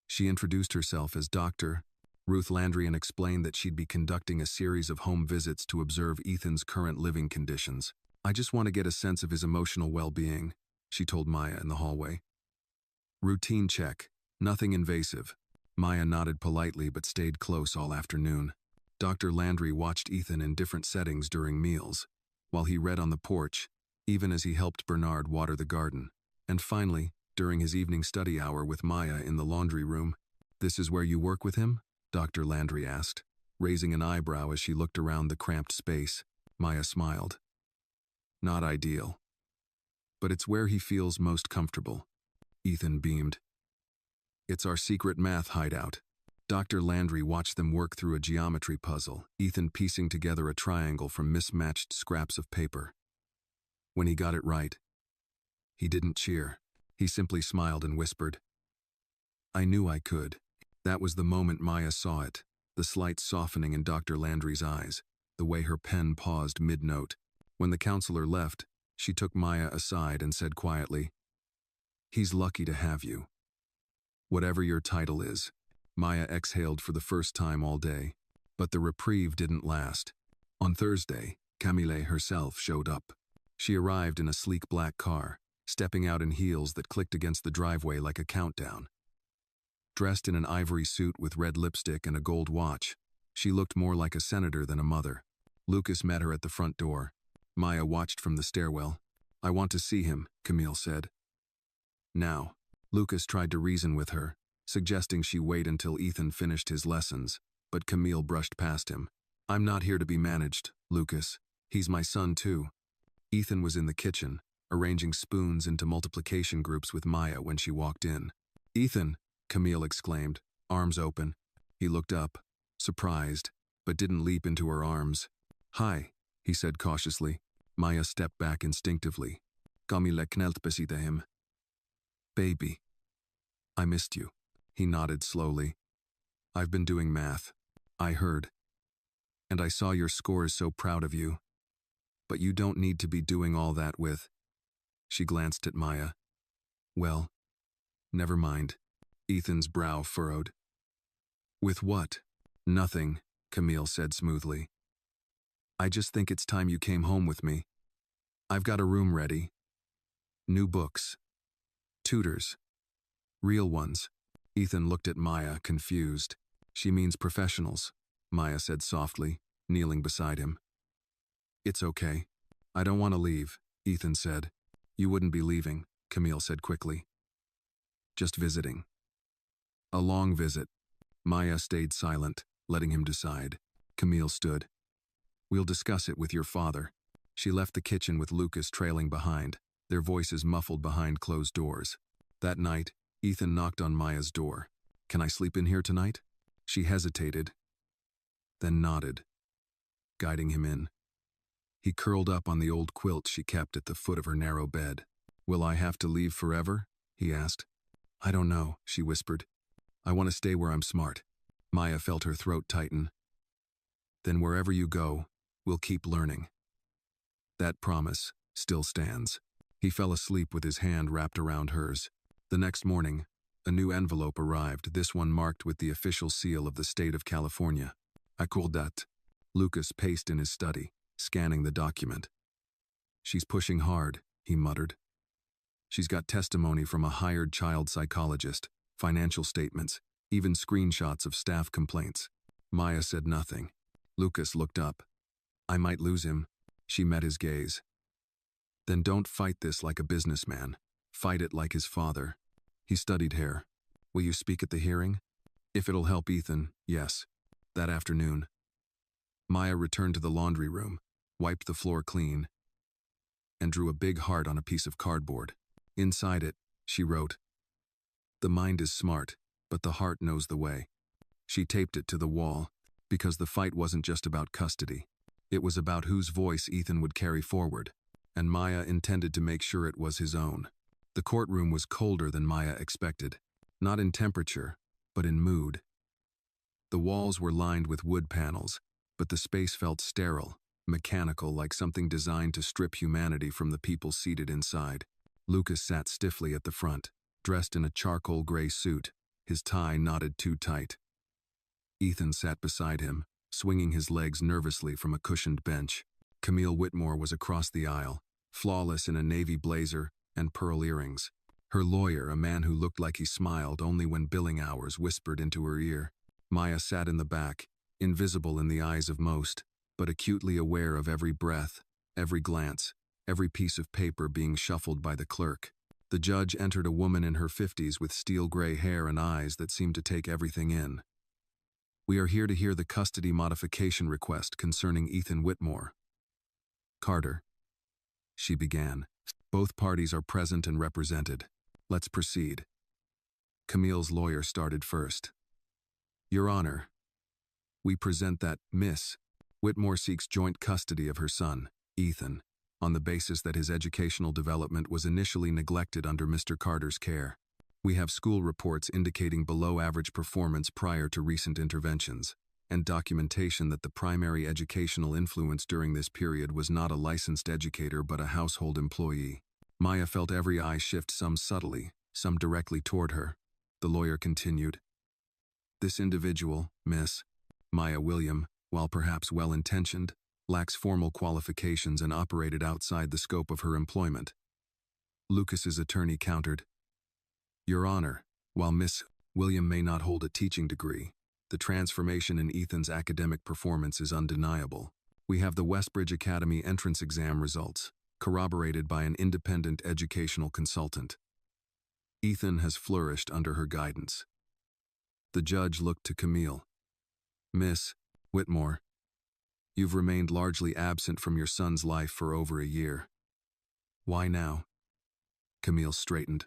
She introduced herself as Dr. Ruth Landry and explained that she'd be conducting a series of home visits to observe Ethan's current living conditions. "I just want to get a sense of his emotional well-being," she told Maya in the hallway. "Routine check, nothing invasive." Maya nodded politely but stayed close all afternoon. Dr. Landry watched Ethan in different settings during meals, while he read on the porch, even as he helped Bernard water the garden. And finally, during his evening study hour with Maya in the laundry room, "This is where you work with him?" Dr. Landry asked, raising an eyebrow as she looked around the cramped space. Maya smiled. "Not ideal. But it's where he feels most comfortable." Ethan beamed. "It's our secret math hideout." Dr. Landry watched them work through a geometry puzzle, Ethan piecing together a triangle from mismatched scraps of paper. When he got it right, he didn't cheer. He simply smiled and whispered, "I knew I could." That was the moment Maya saw it, the slight softening in Dr. Landry's eyes, the way her pen paused mid-note. When the counselor left, she took Maya aside and said quietly, "He's lucky to have you. Whatever your title is." Maya exhaled for the first time all day, but the reprieve didn't last. On Thursday, Camille herself showed up. She arrived in a sleek black car, stepping out in heels that clicked against the driveway like a countdown. Dressed in an ivory suit with red lipstick and a gold watch, she looked more like a senator than a mother. Lucas met her at the front door. Maya watched from the stairwell. "I want to see him," Camille said. "Now." Lucas tried to reason with her, suggesting she wait until Ethan finished his lessons, but Camille brushed past him. "I'm not here to be managed, Lucas. He's my son too." Ethan was in the kitchen, arranging spoons into multiplication groups with Maya when she walked in. "Ethan!" Camille exclaimed, arms open. He looked up, surprised, but didn't leap into her arms. "Hi," he said cautiously. Maya stepped back instinctively. Camille knelt beside him. "Baby. I missed you." He nodded slowly. "I've been doing math. I heard. And I saw your scores, so proud of you. But you don't need to be doing all that with." She glanced at Maya. "Well, never mind." Ethan's brow furrowed. "With what?" "Nothing," Camille said smoothly. "I just think it's time you came home with me. I've got a room ready. New books. Tutors. Real ones." Ethan looked at Maya, confused. "She means professionals," Maya said softly, kneeling beside him. "It's okay. I don't want to leave," Ethan said. "You wouldn't be leaving," Camille said quickly. "Just visiting." A long visit. Maya stayed silent, letting him decide. Camille stood. "We'll discuss it with your father." She left the kitchen with Lucas trailing behind, their voices muffled behind closed doors. That night, Ethan knocked on Maya's door. "Can I sleep in here tonight?" She hesitated, then nodded, guiding him in. He curled up on the old quilt she kept at the foot of her narrow bed. "Will I have to leave forever?" he asked. "I don't know," she whispered. "I want to stay where I'm smart." Maya felt her throat tighten. "Then wherever you go, we'll keep learning." That promise still stands. He fell asleep with his hand wrapped around hers. The next morning, a new envelope arrived, this one marked with the official seal of the state of California. Accordat. Lucas paced in his study, scanning the document. "She's pushing hard," he muttered. "She's got testimony from a hired child psychologist, financial statements, even screenshots of staff complaints." Maya said nothing. Lucas looked up. "I might lose him." She met his gaze. "Then don't fight this like a businessman. Fight it like his father." He studied her. "Will you speak at the hearing?" "If it'll help Ethan, yes." That afternoon, Maya returned to the laundry room, wiped the floor clean, and drew a big heart on a piece of cardboard. Inside it, she wrote, "The mind is smart, but the heart knows the way." She taped it to the wall, because the fight wasn't just about custody. It was about whose voice Ethan would carry forward, and Maya intended to make sure it was his own. The courtroom was colder than Maya expected, not in temperature, but in mood. The walls were lined with wood panels, but the space felt sterile, mechanical, like something designed to strip humanity from the people seated inside. Lucas sat stiffly at the front, dressed in a charcoal gray suit, his tie knotted too tight. Ethan sat beside him, swinging his legs nervously from a cushioned bench. Camille Whitmore was across the aisle, flawless in a navy blazer and pearl earrings. Her lawyer, a man who looked like he smiled only when billing hours, whispered into her ear. Maya sat in the back, invisible in the eyes of most, but acutely aware of every breath, every glance, every piece of paper being shuffled by the clerk. The judge entered, a woman in her 50s with steel gray hair and eyes that seemed to take everything in. "We are here to hear the custody modification request concerning Ethan Whitmore." "Carter," she began. "Both parties are present and represented. Let's proceed." Camille's lawyer started first. "Your Honor, we present that Miss Whitmore seeks joint custody of her son, Ethan, on the basis that his educational development was initially neglected under Mr. Carter's care. We have school reports indicating below-average performance prior to recent interventions, and documentation that the primary educational influence during this period was not a licensed educator but a household employee." Maya felt every eye shift, some subtly, some directly toward her. The lawyer continued. "This individual, Miss Maya William, while perhaps well-intentioned, lacks formal qualifications and operated outside the scope of her employment." Lucas's attorney countered. "Your Honor, while Miss William may not hold a teaching degree, the transformation in Ethan's academic performance is undeniable. We have the Westbridge Academy entrance exam results, corroborated by an independent educational consultant. Ethan has flourished under her guidance." The judge looked to Camille. "Miss Whitmore, you've remained largely absent from your son's life for over a year. Why now?" Camille straightened.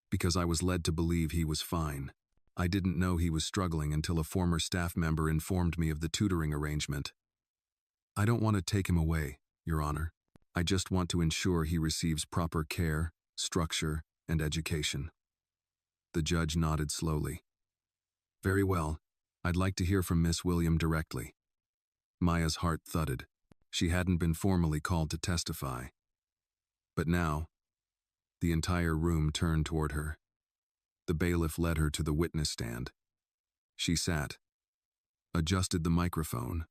"Because I was led to believe he was fine. I didn't know he was struggling until a former staff member informed me of the tutoring arrangement. I don't want to take him away, Your Honor. I just want to ensure he receives proper care, structure, and education." The judge nodded slowly. "Very well. I'd like to hear from Miss William directly." Maya's heart thudded. She hadn't been formally called to testify. But now, the entire room turned toward her. The bailiff led her to the witness stand. She sat, adjusted the microphone,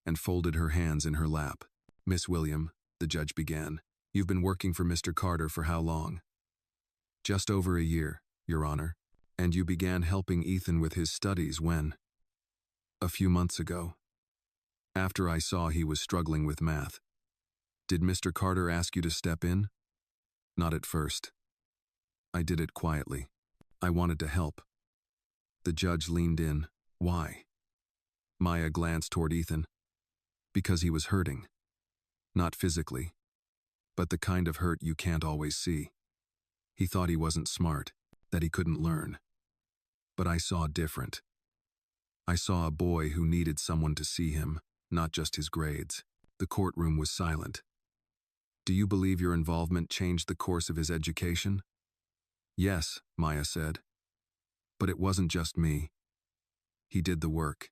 and folded her hands in her lap. "Miss William," the judge began, "you've been working for Mr. Carter for how long?" "Just over a year, Your Honor. And you began helping Ethan with his studies when?" "A few months ago. After I saw he was struggling with math." "Did Mr. Carter ask you to step in?" "Not at first. I did it quietly. I wanted to help." The judge leaned in. "Why?" Maya glanced toward Ethan. "Because he was hurting. Not physically, but the kind of hurt you can't always see. He thought he wasn't smart, that he couldn't learn. But I saw different. I saw a boy who needed someone to see him, not just his grades." The courtroom was silent. "Do you believe your involvement changed the course of his education?" "Yes," Maya said. "But it wasn't just me. He did the work.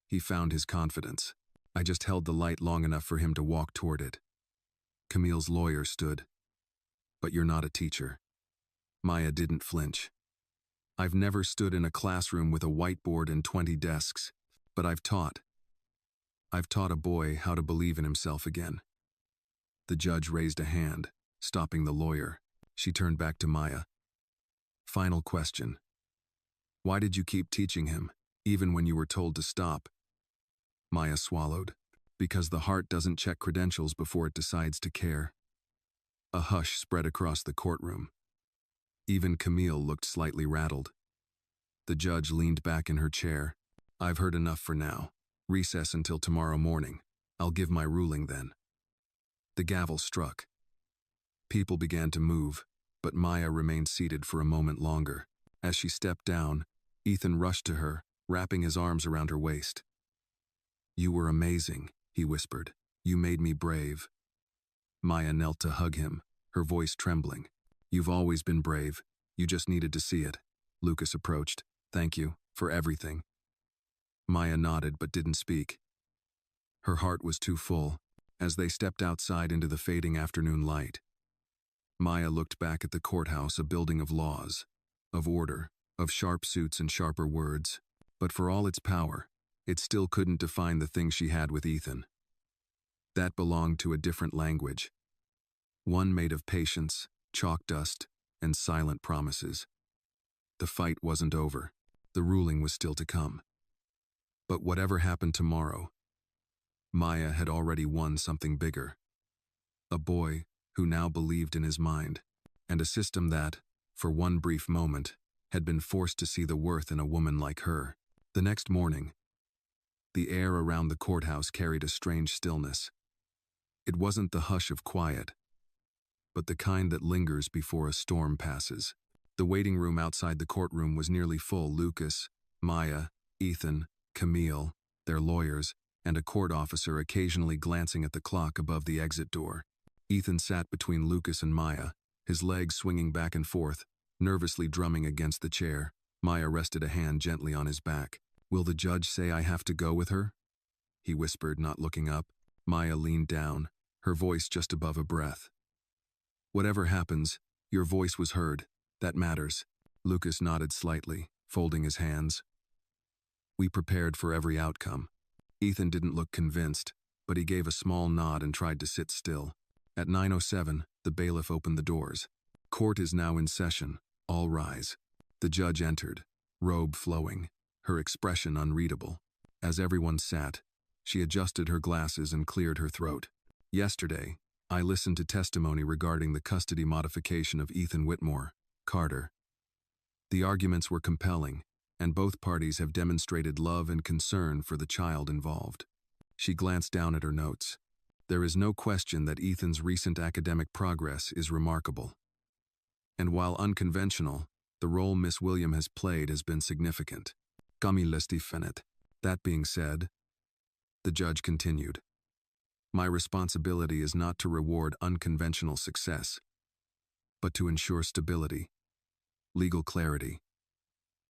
He found his confidence. I just held the light long enough for him to walk toward it." Camille's lawyer stood. "But you're not a teacher." Maya didn't flinch. "I've never stood in a classroom with a whiteboard and 20 desks, but I've taught. I've taught a boy how to believe in himself again." The judge raised a hand, stopping the lawyer. She turned back to Maya. "Final question. Why did you keep teaching him, even when you were told to stop?" Maya swallowed. "Because the heart doesn't check credentials before it decides to care." A hush spread across the courtroom. Even Camille looked slightly rattled. The judge leaned back in her chair. "I've heard enough for now. Recess until tomorrow morning. I'll give my ruling then." The gavel struck. People began to move, but Maya remained seated for a moment longer. As she stepped down, Ethan rushed to her, wrapping his arms around her waist. "You were amazing," he whispered. "You made me brave." Maya knelt to hug him, her voice trembling. You've always been brave. You just needed to see it. Lucas approached. Thank you, for everything. Maya nodded but didn't speak. Her heart was too full. As they stepped outside into the fading afternoon light, Maya looked back at the courthouse, a building of laws, of order, of sharp suits and sharper words. But for all its power, it still couldn't define the thing she had with Ethan. That belonged to a different language. One made of patience, chalk dust, and silent promises. The fight wasn't over. The ruling was still to come. But whatever happened tomorrow, Maya had already won something bigger. A boy who now believed in his mind, and a system that, for one brief moment, had been forced to see the worth in a woman like her. The next morning, the air around the courthouse carried a strange stillness. It wasn't the hush of quiet, but the kind that lingers before a storm passes. The waiting room outside the courtroom was nearly full. Lucas, Maya, Ethan, Camille, their lawyers, and a court officer occasionally glancing at the clock above the exit door. Ethan sat between Lucas and Maya, his legs swinging back and forth, nervously drumming against the chair. Maya rested a hand gently on his back. Will the judge say I have to go with her? He whispered, not looking up. Maya leaned down, her voice just above a breath. Whatever happens, your voice was heard. That matters. Lucas nodded slightly, folding his hands. We prepared for every outcome. Ethan didn't look convinced, but he gave a small nod and tried to sit still. At 9:07, the bailiff opened the doors. Court is now in session. All rise. The judge entered, robe flowing, her expression unreadable. As everyone sat, she adjusted her glasses and cleared her throat. Yesterday, I listened to testimony regarding the custody modification of Ethan Whitmore, Carter. The arguments were compelling, and both parties have demonstrated love and concern for the child involved. She glanced down at her notes. There is no question that Ethan's recent academic progress is remarkable. And while unconventional, the role Miss William has played has been significant. Comme il est fait. That being said, the judge continued, my responsibility is not to reward unconventional success, but to ensure stability, legal clarity,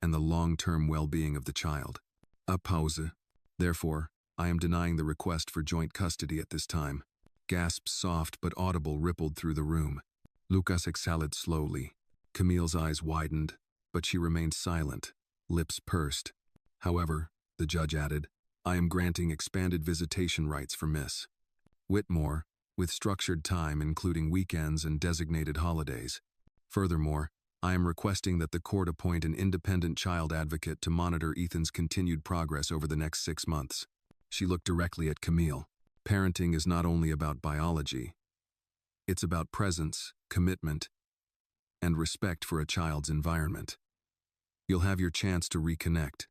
and the long-term well-being of the child. A pause. Therefore, I am denying the request for joint custody at this time. Gasps, soft but audible, rippled through the room. Lucas exhaled slowly. Camille's eyes widened, but she remained silent, lips pursed. However, the judge added, I am granting expanded visitation rights for Miss Whitmore, with structured time including weekends and designated holidays. Furthermore, I am requesting that the court appoint an independent child advocate to monitor Ethan's continued progress over the next 6 months. She looked directly at Camille. Parenting is not only about biology. It's about presence, commitment, and respect for a child's environment. You'll have your chance to reconnect,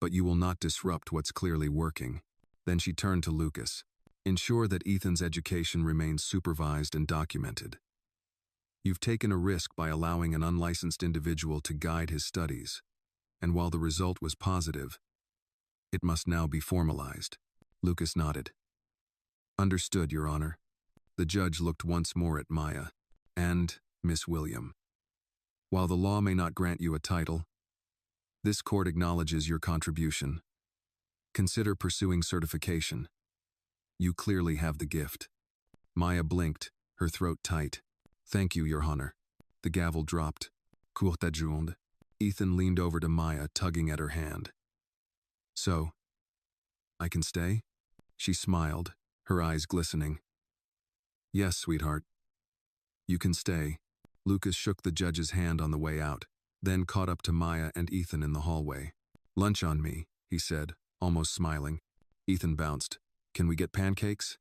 but you will not disrupt what's clearly working. Then she turned to Lucas. Ensure that Ethan's education remains supervised and documented. You've taken a risk by allowing an unlicensed individual to guide his studies, and while the result was positive, it must now be formalized. Lucas nodded. Understood, Your Honor. The judge looked once more at Maya and Miss William. While the law may not grant you a title, this court acknowledges your contribution. Consider pursuing certification. You clearly have the gift. Maya blinked, her throat tight. Thank you, Your Honor. The gavel dropped. Court adjourned. Ethan leaned over to Maya, tugging at her hand. So, I can stay? She smiled, her eyes glistening. Yes, sweetheart. You can stay. Lucas shook the judge's hand on the way out, then caught up to Maya and Ethan in the hallway. Lunch on me, he said, almost smiling. Ethan bounced. Can we get pancakes?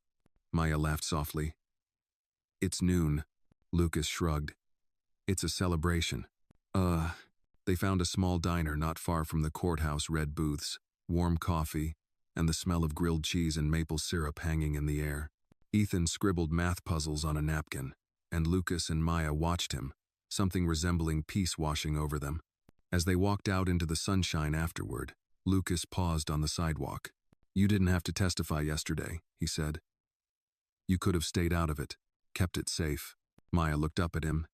Maya laughed softly. It's noon. Lucas shrugged. It's a celebration. They found a small diner not far from the courthouse red booths, warm coffee, and the smell of grilled cheese and maple syrup hanging in the air. Ethan scribbled math puzzles on a napkin, and Lucas and Maya watched him, something resembling peace washing over them. As they walked out into the sunshine afterward, Lucas paused on the sidewalk. You didn't have to testify yesterday, he said. You could have stayed out of it, kept it safe. Maya looked up at him.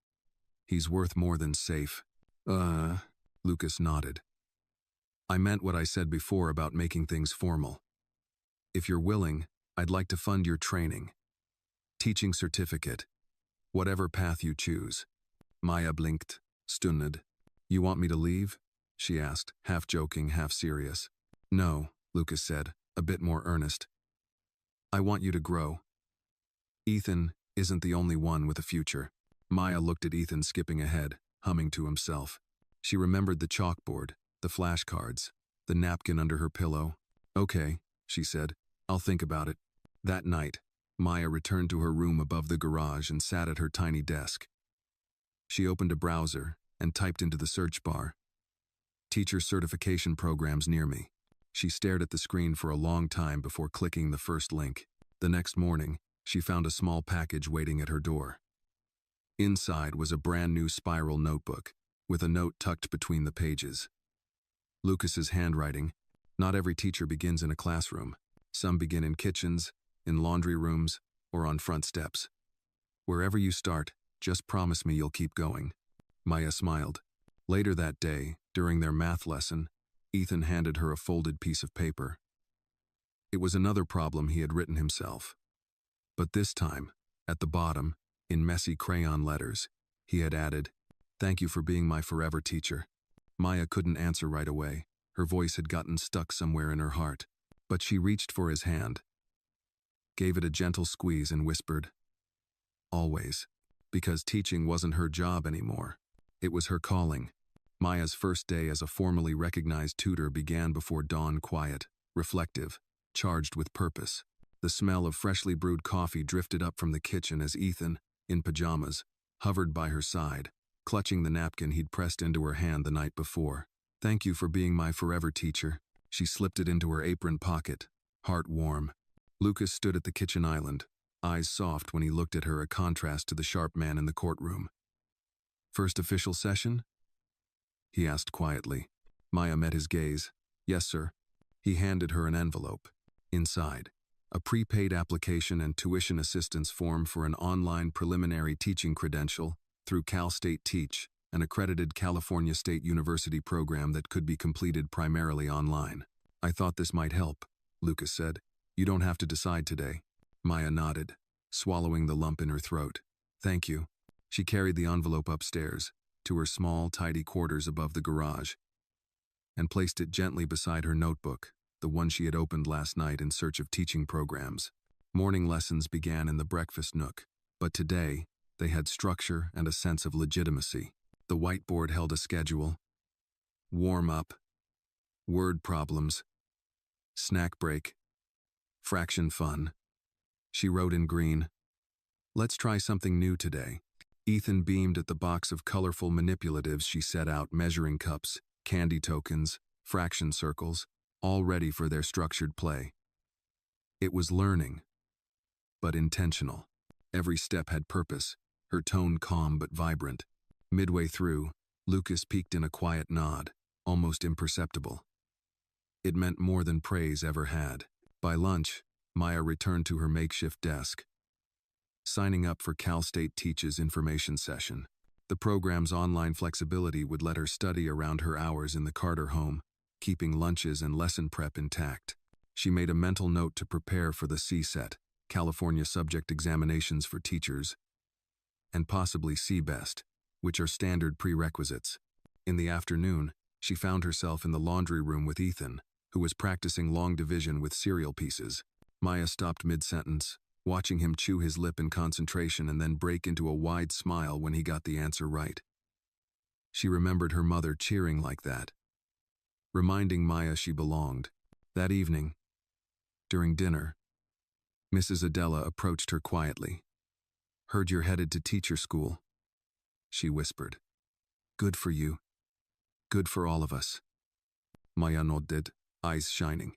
He's worth more than safe. Lucas nodded. I meant what I said before about making things formal. If you're willing, I'd like to fund your training. Teaching certificate. Whatever path you choose. Maya blinked, stunned. You want me to leave? She asked, half joking, half serious. No, Lucas said, a bit more earnest. I want you to grow. Ethan isn't the only one with a future. Maya looked at Ethan skipping ahead, humming to himself. She remembered the chalkboard, the flashcards, the napkin under her pillow. Okay, she said, I'll think about it. That night, Maya returned to her room above the garage and sat at her tiny desk. She opened a browser and typed into the search bar, "Teacher certification programs near me." She stared at the screen for a long time before clicking the first link. The next morning, she found a small package waiting at her door. Inside was a brand new spiral notebook, with a note tucked between the pages. Lucas's handwriting. Not every teacher begins in a classroom. Some begin in kitchens, in laundry rooms, or on front steps. Wherever you start, just promise me you'll keep going. Maya smiled. Later that day, during their math lesson, Ethan handed her a folded piece of paper. It was another problem he had written himself. But this time, at the bottom, in messy crayon letters, he had added, "Thank you for being my forever teacher." Maya couldn't answer right away. Her voice had gotten stuck somewhere in her heart. But she reached for his hand, gave it a gentle squeeze and whispered, "Always." Because teaching wasn't her job anymore. It was her calling. Maya's first day as a formally recognized tutor began before dawn, quiet, reflective, charged with purpose. The smell of freshly brewed coffee drifted up from the kitchen as Ethan, in pajamas, hovered by her side, clutching the napkin he'd pressed into her hand the night before. "Thank you for being my forever teacher." She slipped it into her apron pocket, heart warm. Lucas stood at the kitchen island, eyes soft when he looked at her, a contrast to the sharp man in the courtroom. "First official session?" he asked quietly. Maya met his gaze. "Yes, sir." He handed her an envelope. Inside, a prepaid application and tuition assistance form for an online preliminary teaching credential through Cal State Teach, an accredited California State University program that could be completed primarily online. "I thought this might help," Lucas said. "You don't have to decide today." Maya nodded, swallowing the lump in her throat. "Thank you." She carried the envelope upstairs, to her small, tidy quarters above the garage, and placed it gently beside her notebook, the one she had opened last night in search of teaching programs. Morning lessons began in the breakfast nook, but today, they had structure and a sense of legitimacy. The whiteboard held a schedule: warm up, word problems, snack break, fraction fun. She wrote in green, "Let's try something new today." Ethan beamed at the box of colorful manipulatives she set out: measuring cups, candy tokens, fraction circles, all ready for their structured play. It was learning, but intentional. Every step had purpose, her tone calm but vibrant. Midway through, Lucas peeked in a quiet nod, almost imperceptible. It meant more than praise ever had. By lunch, Maya returned to her makeshift desk, signing up for Cal State Teach's information session. The program's online flexibility would let her study around her hours in the Carter home, keeping lunches and lesson prep intact. She made a mental note to prepare for the CSET, California Subject Examinations for Teachers, and possibly CBEST, which are standard prerequisites. In the afternoon, she found herself in the laundry room with Ethan, who was practicing long division with cereal pieces. Maya stopped mid-sentence, watching him chew his lip in concentration and then break into a wide smile when he got the answer right. She remembered her mother cheering like that, reminding Maya she belonged. That evening, during dinner, Mrs. Adela approached her quietly. "Heard you're headed to teacher school," she whispered. "Good for you. Good for all of us." Maya nodded, eyes shining.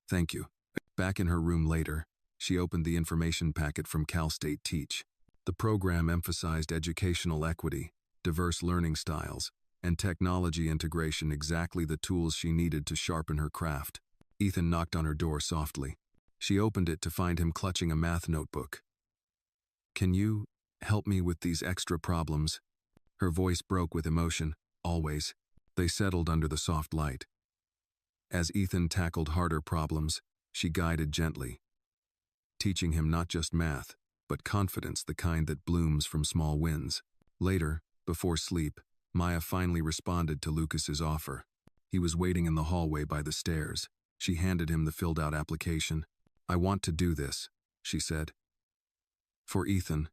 "Thank you." Back in her room later, she opened the information packet from Cal State Teach. The program emphasized educational equity, diverse learning styles, and technology integration, exactly the tools she needed to sharpen her craft. Ethan knocked on her door softly. She opened it to find him clutching a math notebook. "Can you help me with these extra problems?" Her voice broke with emotion. Always. They settled under the soft light. As Ethan tackled harder problems, she guided gently, teaching him not just math, but confidence, the kind that blooms from small wins. Later, before sleep, Maya finally responded to Lucas's offer. He was waiting in the hallway by the stairs. She handed him the filled-out application. "I want to do this," she said. "For Ethan.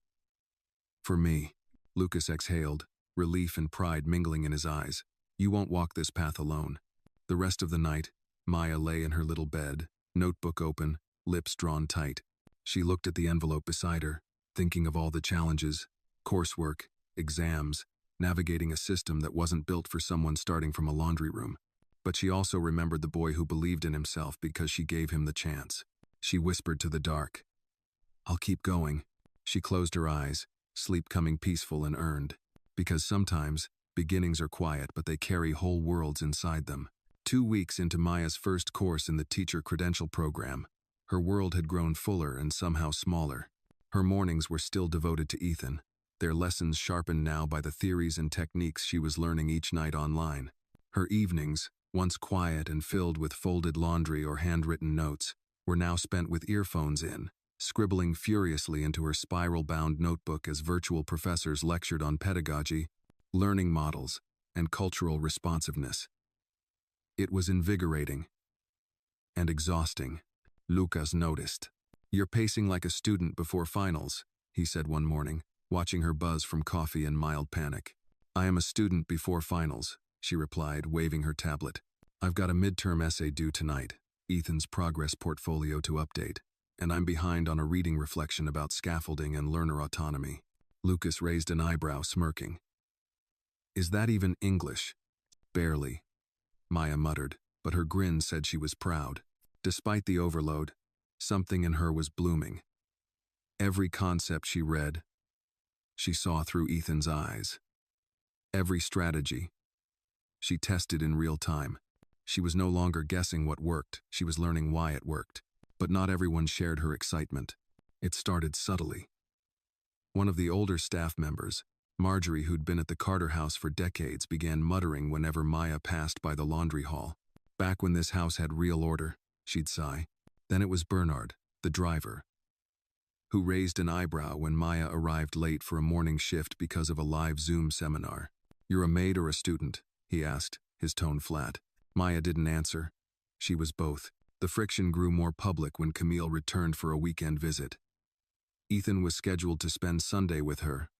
For me." Lucas exhaled, relief and pride mingling in his eyes. "You won't walk this path alone." The rest of the night, Maya lay in her little bed, notebook open, lips drawn tight. She looked at the envelope beside her, thinking of all the challenges, coursework, exams, navigating a system that wasn't built for someone starting from a laundry room. But she also remembered the boy who believed in himself because she gave him the chance. She whispered to the dark, "I'll keep going." She closed her eyes, sleep coming peaceful and earned. Because sometimes, beginnings are quiet, but they carry whole worlds inside them. 2 weeks into Maya's first course in the teacher credential program, her world had grown fuller and somehow smaller. Her mornings were still devoted to Ethan, their lessons sharpened now by the theories and techniques she was learning each night online. Her evenings, once quiet and filled with folded laundry or handwritten notes, were now spent with earphones in, scribbling furiously into her spiral-bound notebook as virtual professors lectured on pedagogy, learning models, and cultural responsiveness. It was invigorating and exhausting. Lucas noticed. "You're pacing like a student before finals," he said one morning, watching her buzz from coffee in mild panic. "I am a student before finals," she replied, waving her tablet. "I've got a midterm essay due tonight, Ethan's progress portfolio to update, and I'm behind on a reading reflection about scaffolding and learner autonomy." Lucas raised an eyebrow, smirking. "Is that even English?" "Barely," Maya muttered, but her grin said she was proud. Despite the overload, something in her was blooming. Every concept she read, she saw through Ethan's eyes. Every strategy, she tested in real time. She was no longer guessing what worked, she was learning why it worked. But not everyone shared her excitement. It started subtly. One of the older staff members, Marjorie, who'd been at the Carter house for decades, began muttering whenever Maya passed by the laundry hall. "Back when this house had real order," she'd sigh. Then it was Bernard, the driver, who raised an eyebrow when Maya arrived late for a morning shift because of a live Zoom seminar. "You're a maid or a student?" he asked, his tone flat. Maya didn't answer. She was both. The friction grew more public when Camille returned for a weekend visit. Ethan was scheduled to spend Sunday with her,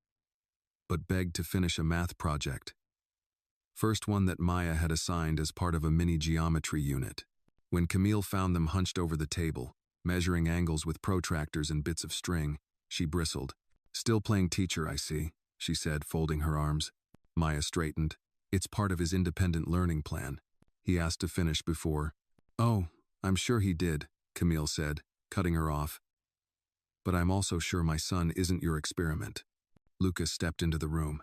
but begged to finish a math project. First one that Maya had assigned as part of a mini geometry unit. When Camille found them hunched over the table, measuring angles with protractors and bits of string, she bristled. "Still playing teacher, I see," she said, folding her arms. Maya straightened. "It's part of his independent learning plan. He asked to finish before." "Oh, I'm sure he did," Camille said, cutting her off. "But I'm also sure my son isn't your experiment." Lucas stepped into the room.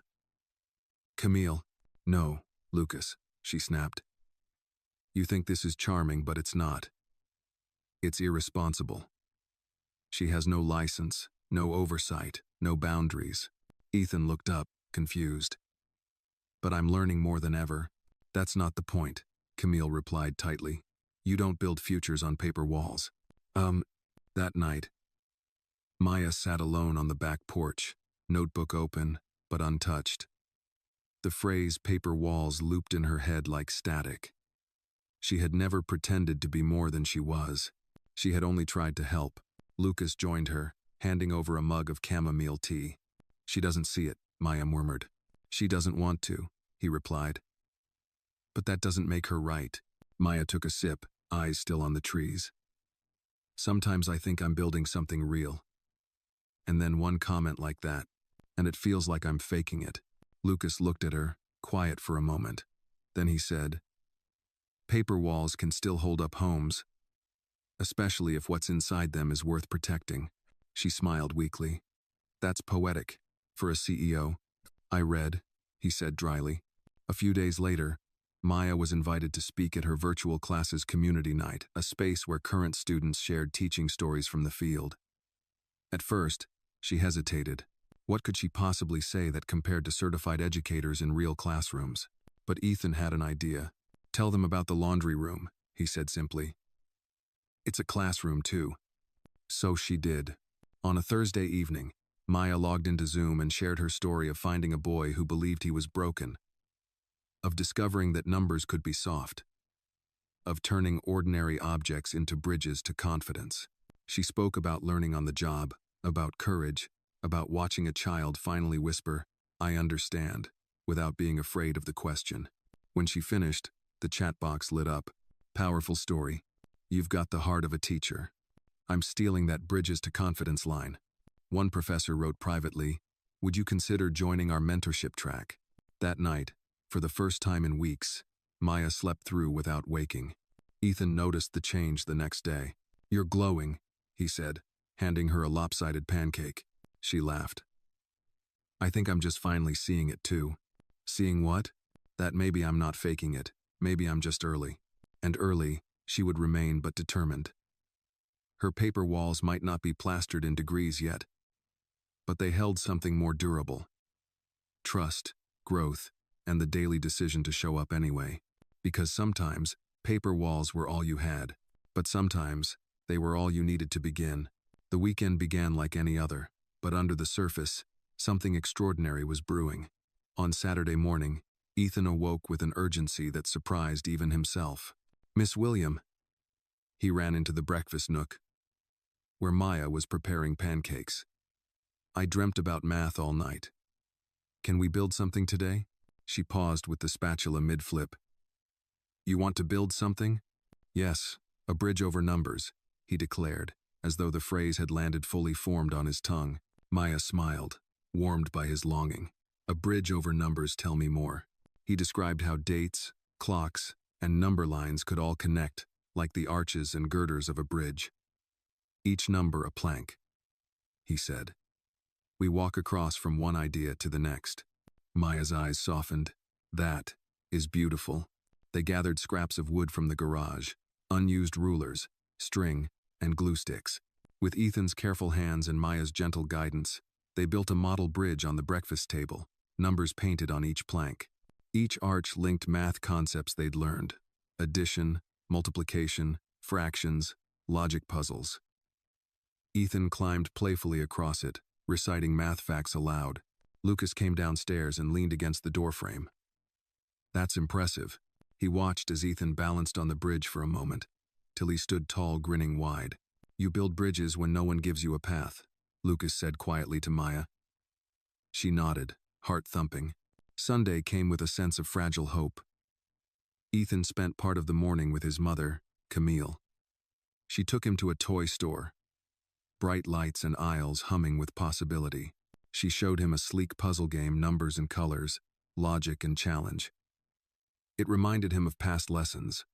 "Camille." "No, Lucas," she snapped. "You think this is charming, but it's not. It's irresponsible. She has no license, no oversight, no boundaries." Ethan looked up, confused. "But I'm learning more than ever." "That's not the point," Camille replied tightly. "You don't build futures on paper walls." That night, Maya sat alone on the back porch, notebook open, but untouched. The phrase paper walls looped in her head like static. She had never pretended to be more than she was. She had only tried to help. Lucas joined her, handing over a mug of chamomile tea. "She doesn't see it," Maya murmured. "She doesn't want to," he replied. "But that doesn't make her right." Maya took a sip, eyes still on the trees. "Sometimes I think I'm building something real. And then one comment like that, and it feels like I'm faking it." Lucas looked at her, quiet for a moment. Then he said, "Paper walls can still hold up homes, especially if what's inside them is worth protecting." She smiled weakly. "That's poetic, for a CEO." "I read," he said dryly. A few days later, Maya was invited to speak at her virtual class's community night, a space where current students shared teaching stories from the field. At first, she hesitated. What could she possibly say that compared to certified educators in real classrooms? But Ethan had an idea. "Tell them about the laundry room," he said simply. "It's a classroom too." So she did. On a Thursday evening, Maya logged into Zoom and shared her story of finding a boy who believed he was broken, of discovering that numbers could be soft, of turning ordinary objects into bridges to confidence. She spoke about learning on the job, about courage, about watching a child finally whisper, "I understand," without being afraid of the question. When she finished, the chat box lit up. "Powerful story. You've got the heart of a teacher. I'm stealing that bridges to confidence line." One professor wrote privately, "Would you consider joining our mentorship track?" That night, for the first time in weeks, Maya slept through without waking. Ethan noticed the change the next day. "You're glowing," he said, handing her a lopsided pancake. She laughed. "I think I'm just finally seeing it too." Seeing what? That maybe I'm not faking it. Maybe I'm just early. And early, she would remain but determined. Her paper walls might not be plastered in degrees yet, but they held something more durable. Trust, growth, and the daily decision to show up anyway. Because sometimes, paper walls were all you had, but sometimes, they were all you needed to begin. The weekend began like any other, but under the surface, something extraordinary was brewing. On Saturday morning, Ethan awoke with an urgency that surprised even himself. "Miss William." He ran into the breakfast nook, where Maya was preparing pancakes. "I dreamt about math all night. Can we build something today?" She paused with the spatula mid-flip. "You want to build something?" "Yes, a bridge over numbers," he declared, as though the phrase had landed fully formed on his tongue. Maya smiled, warmed by his longing. "A bridge over numbers, tell me more." He described how dates, clocks, and number lines could all connect, like the arches and girders of a bridge. "Each number a plank," he said. "We walk across from one idea to the next." Maya's eyes softened. "That is beautiful." They gathered scraps of wood from the garage, unused rulers, string, and glue sticks. With Ethan's careful hands and Maya's gentle guidance, they built a model bridge on the breakfast table, numbers painted on each plank. Each arch linked math concepts they'd learned: addition, multiplication, fractions, logic puzzles. Ethan climbed playfully across it, reciting math facts aloud. Lucas came downstairs and leaned against the doorframe. "That's impressive." He watched as Ethan balanced on the bridge for a moment, till he stood tall, grinning wide. "You build bridges when no one gives you a path," Lucas said quietly to Maya. She nodded, heart thumping. Sunday came with a sense of fragile hope. Ethan spent part of the morning with his mother, Camille. She took him to a toy store, bright lights and aisles humming with possibility. She showed him a sleek puzzle game, numbers and colors, logic and challenge. It reminded him of past lessons.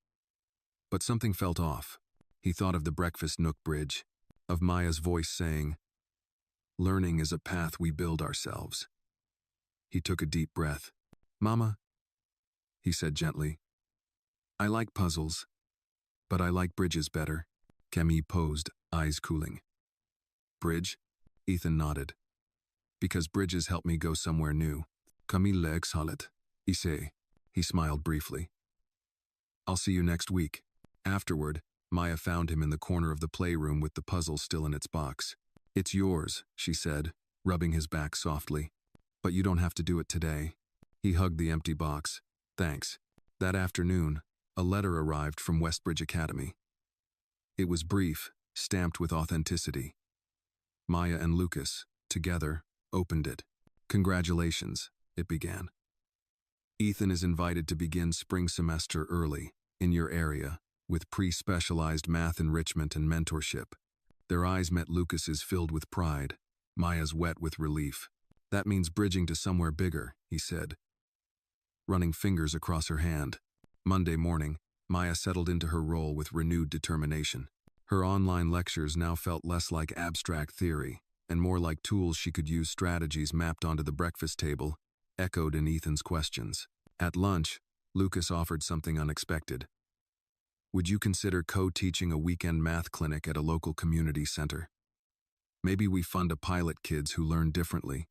But something felt off. He thought of the breakfast nook bridge, of Maya's voice saying, "Learning is a path we build ourselves." He took a deep breath. "Mama," he said gently, "I like puzzles, but I like bridges better." Camille posed, eyes cooling. "Bridge?" Ethan nodded. "Because bridges help me go somewhere new." Camille exhaled. He smiled briefly. "I'll see you next week." Afterward, Maya found him in the corner of the playroom with the puzzle still in its box. "It's yours," she said, rubbing his back softly. "But you don't have to do it today." He hugged the empty box. "Thanks." That afternoon, a letter arrived from Westbridge Academy. It was brief, stamped with authenticity. Maya and Lucas, together, opened it. "Congratulations," it began. "Ethan is invited to begin spring semester early, in your area, with pre-specialized math enrichment and mentorship." Their eyes met Lucas's, filled with pride, Maya's wet with relief. "That means bridging to somewhere bigger," he said, running fingers across her hand. Monday morning, Maya settled into her role with renewed determination. Her online lectures now felt less like abstract theory, and more like tools she could use, strategies mapped onto the breakfast table, echoed in Ethan's questions. At lunch, Lucas offered something unexpected. "Would you consider co-teaching a weekend math clinic at a local community center? Maybe we fund a pilot kids who learn differently,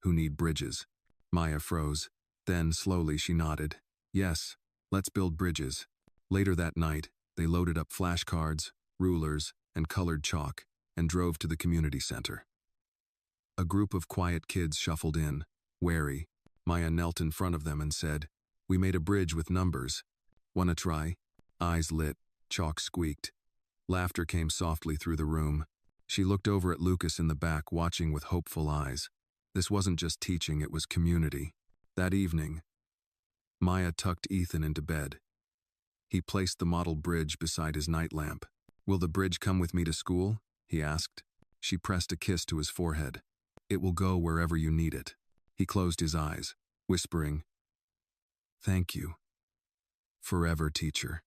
who need bridges. Maya froze. Then, slowly, she nodded. Yes, let's build bridges. Later that night, they loaded up flashcards, rulers, and colored chalk, and drove to the community center. A group of quiet kids shuffled in, wary. Maya knelt in front of them and said, "We made a bridge with numbers. Wanna try?" Eyes lit, chalk squeaked. Laughter came softly through the room. She looked over at Lucas in the back, watching with hopeful eyes. This wasn't just teaching, it was community. That evening, Maya tucked Ethan into bed. He placed the model bridge beside his night lamp. "Will the bridge come with me to school?" he asked. She pressed a kiss to his forehead. "It will go wherever you need it." He closed his eyes, whispering, "Thank you. Forever, teacher."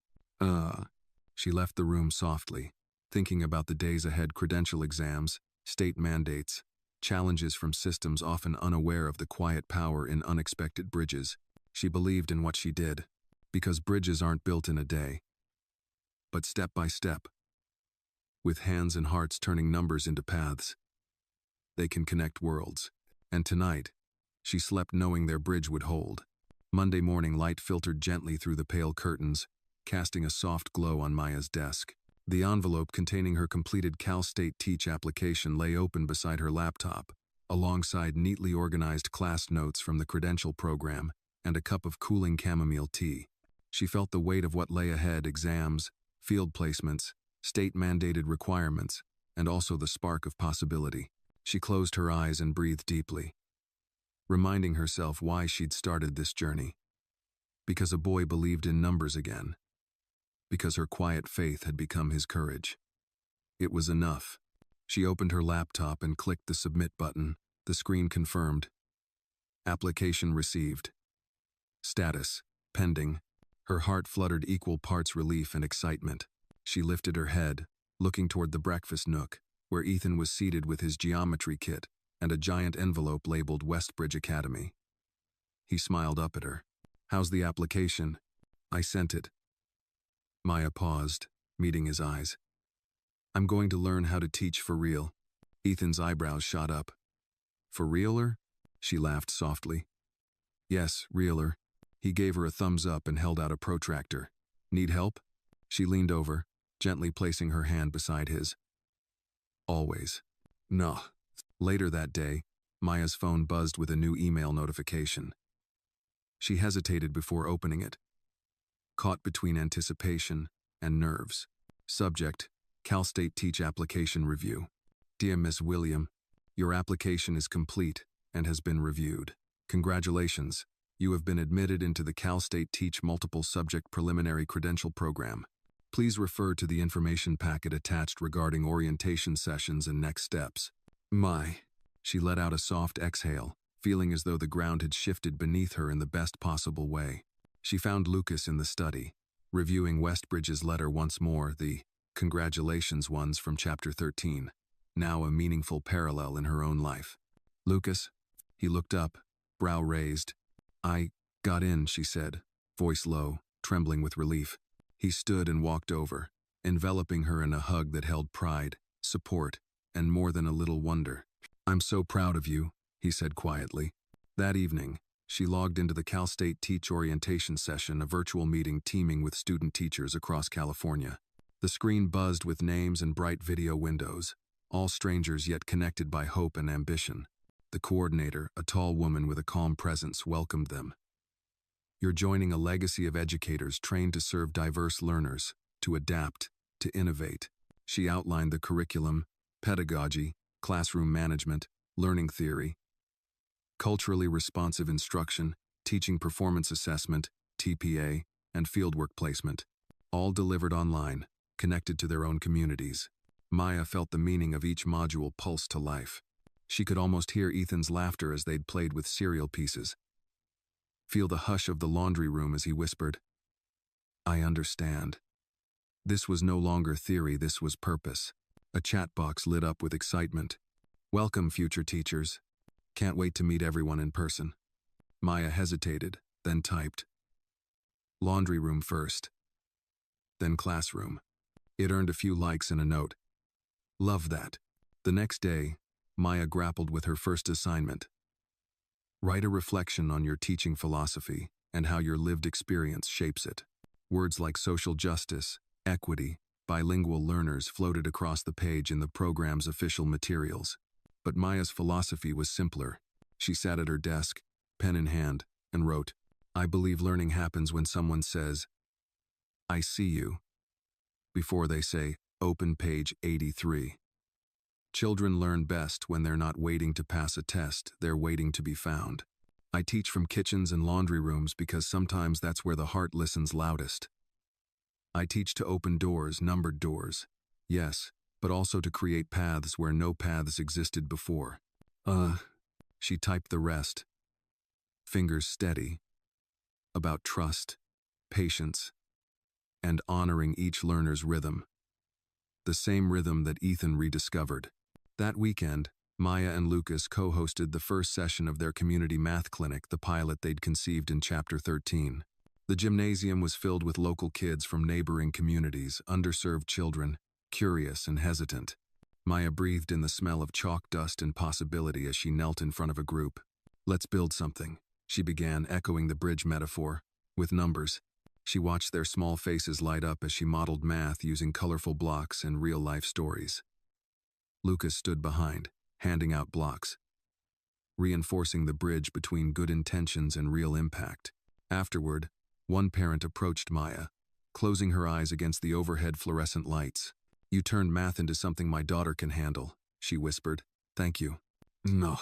She left the room softly, thinking about the days ahead: credential exams, state mandates, challenges from systems often unaware of the quiet power in unexpected bridges. She believed in what she did, because bridges aren't built in a day, but step by step, with hands and hearts turning numbers into paths. They can connect worlds. And tonight, she slept knowing their bridge would hold. Monday morning, light filtered gently through the pale curtains, casting a soft glow on Maya's desk. The envelope containing her completed Cal State Teach application lay open beside her laptop, alongside neatly organized class notes from the credential program and a cup of cooling chamomile tea. She felt the weight of what lay ahead: exams, field placements, state-mandated requirements, and also the spark of possibility. She closed her eyes and breathed deeply, reminding herself why she'd started this journey. Because a boy believed in numbers again. Because her quiet faith had become his courage. It was enough. She opened her laptop and clicked the submit button. The screen confirmed. Application received. Status: pending. Her heart fluttered equal parts relief and excitement. She lifted her head, looking toward the breakfast nook, where Ethan was seated with his geometry kit and a giant envelope labeled Westbridge Academy. He smiled up at her. "How's the application?" "I sent it." Maya paused, meeting his eyes. "I'm going to learn how to teach for real." Ethan's eyebrows shot up. "For realer?" She laughed softly. "Yes, realer." He gave her a thumbs up and held out a protractor. "Need help?" She leaned over, gently placing her hand beside his. "Always." "No." Later that day, Maya's phone buzzed with a new email notification. She hesitated before opening it, caught between anticipation and nerves. Subject: Cal State Teach Application Review. "Dear Miss William, your application is complete and has been reviewed. Congratulations, you have been admitted into the Cal State Teach Multiple Subject Preliminary Credential Program. Please refer to the information packet attached regarding orientation sessions and next steps." She let out a soft exhale, feeling as though the ground had shifted beneath her in the best possible way. She found Lucas in the study, reviewing Westbridge's letter once more, the congratulations ones from Chapter 13, now a meaningful parallel in her own life. "Lucas?" He looked up, brow raised. "I got in," she said, voice low, trembling with relief. He stood and walked over, enveloping her in a hug that held pride, support, and more than a little wonder. "I'm so proud of you," he said quietly. That evening, she logged into the Cal State Teach orientation session, a virtual meeting teeming with student teachers across California. The screen buzzed with names and bright video windows, all strangers yet connected by hope and ambition. The coordinator, a tall woman with a calm presence, welcomed them. "You're joining a legacy of educators trained to serve diverse learners, to adapt, to innovate." She outlined the curriculum: pedagogy, classroom management, learning theory, culturally responsive instruction, teaching performance assessment, TPA, and fieldwork placement, all delivered online, connected to their own communities. Maya felt the meaning of each module pulse to life. She could almost hear Ethan's laughter as they'd played with cereal pieces. Feel the hush of the laundry room as he whispered, "I understand." This was no longer theory, this was purpose. A chat box lit up with excitement. "Welcome, future teachers. Can't wait to meet everyone in person." Maya hesitated, then typed. "Laundry room first. Then classroom." It earned a few likes and a note. "Love that." The next day, Maya grappled with her first assignment: Write a reflection on your teaching philosophy and how your lived experience shapes it. Words like social justice, equity, bilingual learners floated across the page in the program's official materials. But Maya's philosophy was simpler. She sat at her desk, pen in hand, and wrote, "I believe learning happens when someone says, 'I see you,' before they say, 'Open page 83. Children learn best when they're not waiting to pass a test, they're waiting to be found. I teach from kitchens and laundry rooms because sometimes that's where the heart listens loudest. I teach to open doors, numbered doors. Yes, but also to create paths where no paths existed before." She typed the rest, fingers steady, about trust, patience, and honoring each learner's rhythm. The same rhythm that Ethan rediscovered. That weekend, Maya and Lucas co-hosted the first session of their community math clinic, the pilot they'd conceived in Chapter 13. The gymnasium was filled with local kids from neighboring communities, underserved children, curious and hesitant. Maya breathed in the smell of chalk dust and possibility as she knelt in front of a group. "Let's build something," she began, echoing the bridge metaphor, with numbers. She watched their small faces light up as she modeled math using colorful blocks and real-life stories. Lucas stood behind, handing out blocks, reinforcing the bridge between good intentions and real impact. Afterward, one parent approached Maya, closing her eyes against the overhead fluorescent lights. "You turned math into something my daughter can handle," she whispered. "Thank you." "No."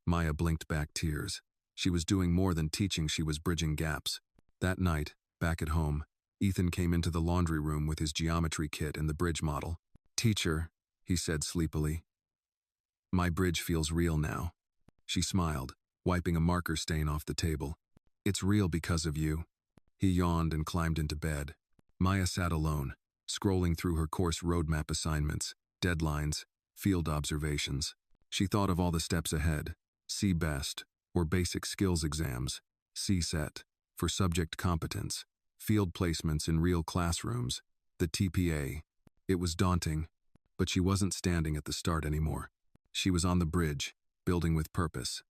Maya blinked back tears. She was doing more than teaching, she was bridging gaps. That night, back at home, Ethan came into the laundry room with his geometry kit and the bridge model. "Teacher," he said sleepily, "my bridge feels real now." She smiled, wiping a marker stain off the table. "It's real because of you." He yawned and climbed into bed. Maya sat alone, scrolling through her course roadmap assignments, deadlines, field observations. She thought of all the steps ahead: C-BEST, or basic skills exams, C-SET, for subject competence, field placements in real classrooms, the TPA. It was daunting, but she wasn't standing at the start anymore. She was on the bridge, building with purpose.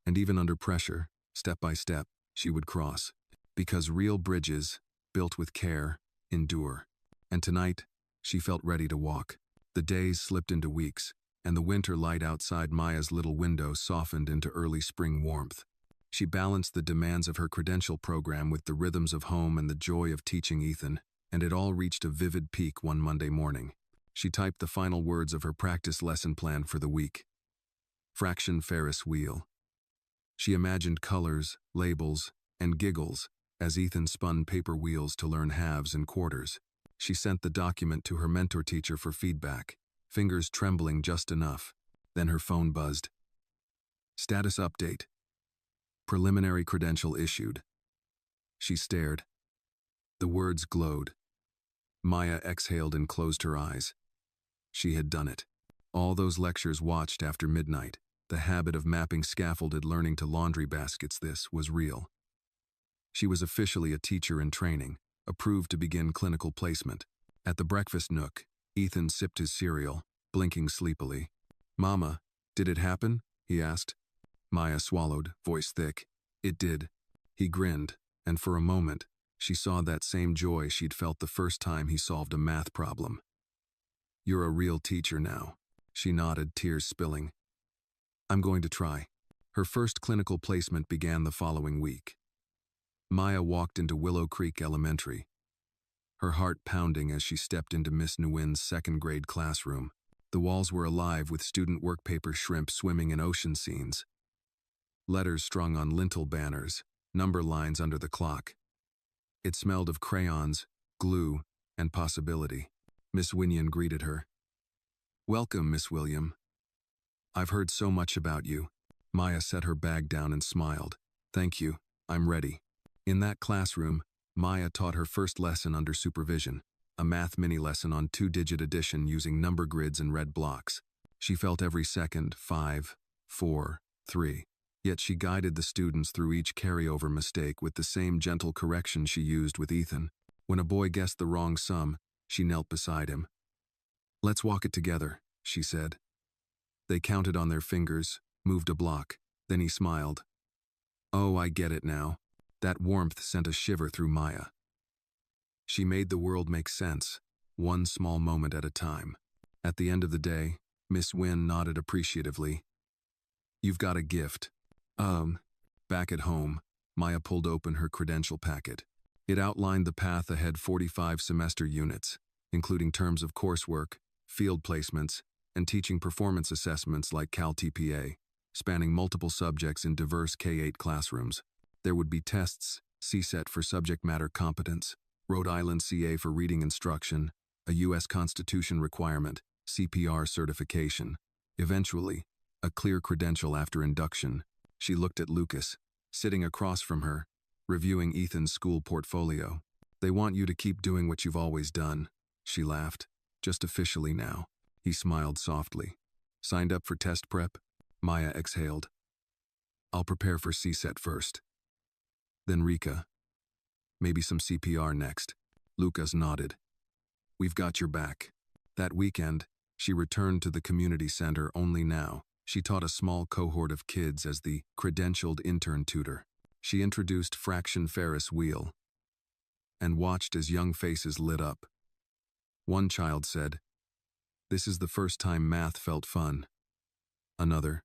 And even under pressure, step by step, she would cross. Because real bridges, built with care, endure. And tonight, she felt ready to walk. The days slipped into weeks, and the winter light outside Maya's little window softened into early spring warmth. She balanced the demands of her credential program with the rhythms of home and the joy of teaching Ethan, and it all reached a vivid peak one Monday morning. She typed the final words of her practice lesson plan for the week. Fraction Ferris wheel. She imagined colors, labels, and giggles as Ethan spun paper wheels to learn halves and quarters. She sent the document to her mentor teacher for feedback, fingers trembling just enough. Then her phone buzzed. Status update. Preliminary credential issued. She stared. The words glowed. Maya exhaled and closed her eyes. She had done it. All those lectures watched after midnight, the habit of mapping scaffolded learning to laundry baskets, this was real. She was officially a teacher in training, approved to begin clinical placement. At the breakfast nook, Ethan sipped his cereal, blinking sleepily. "Mama, did it happen?" he asked. Maya swallowed, voice thick. "It did." He grinned, and for a moment, she saw that same joy she'd felt the first time he solved a math problem. "You're a real teacher now." She nodded, tears spilling. "I'm going to try." Her first clinical placement began the following week. Maya walked into Willow Creek Elementary, her heart pounding as she stepped into Miss Nguyen's second-grade classroom. The walls were alive with student work paper shrimp swimming in ocean scenes. Letters strung on lintel banners, number lines under the clock. It smelled of crayons, glue, and possibility. Miss Nguyen greeted her. "Welcome, Miss William. I've heard so much about you." Maya set her bag down and smiled. "Thank you, I'm ready." In that classroom, Maya taught her first lesson under supervision, a math mini-lesson on two-digit addition using number grids and red blocks. She felt every second, 5, 4, 3. Yet she guided the students through each carryover mistake with the same gentle correction she used with Ethan. When a boy guessed the wrong sum, she knelt beside him. "Let's walk it together," she said. They counted on their fingers, moved a block. Then he smiled. Oh, I get it now. That warmth sent a shiver through Maya. She made the world make sense, one small moment at a time. At the end of the day, Miss Wynne nodded appreciatively. You've got a gift. Back at home, Maya pulled open her credential packet. It outlined the path ahead 45 semester units, including terms of coursework, field placements, and teaching performance assessments like Cal-TPA, spanning multiple subjects in diverse K-8 classrooms. There would be tests, CSET for subject matter competence, Rhode Island CA for reading instruction, a U.S. Constitution requirement, CPR certification. Eventually, a clear credential after induction. She looked at Lucas, sitting across from her, reviewing Ethan's school portfolio. They want you to keep doing what you've always done, she laughed. Just officially now. He smiled softly. Signed up for test prep? Maya exhaled. I'll prepare for CSET first. Then Rika. Maybe some CPR next. Lucas nodded. We've got your back. That weekend, she returned to the community center only now. She taught a small cohort of kids as the credentialed intern tutor. She introduced fraction Ferris wheel and watched as young faces lit up. One child said, "This is the first time math felt fun." Another,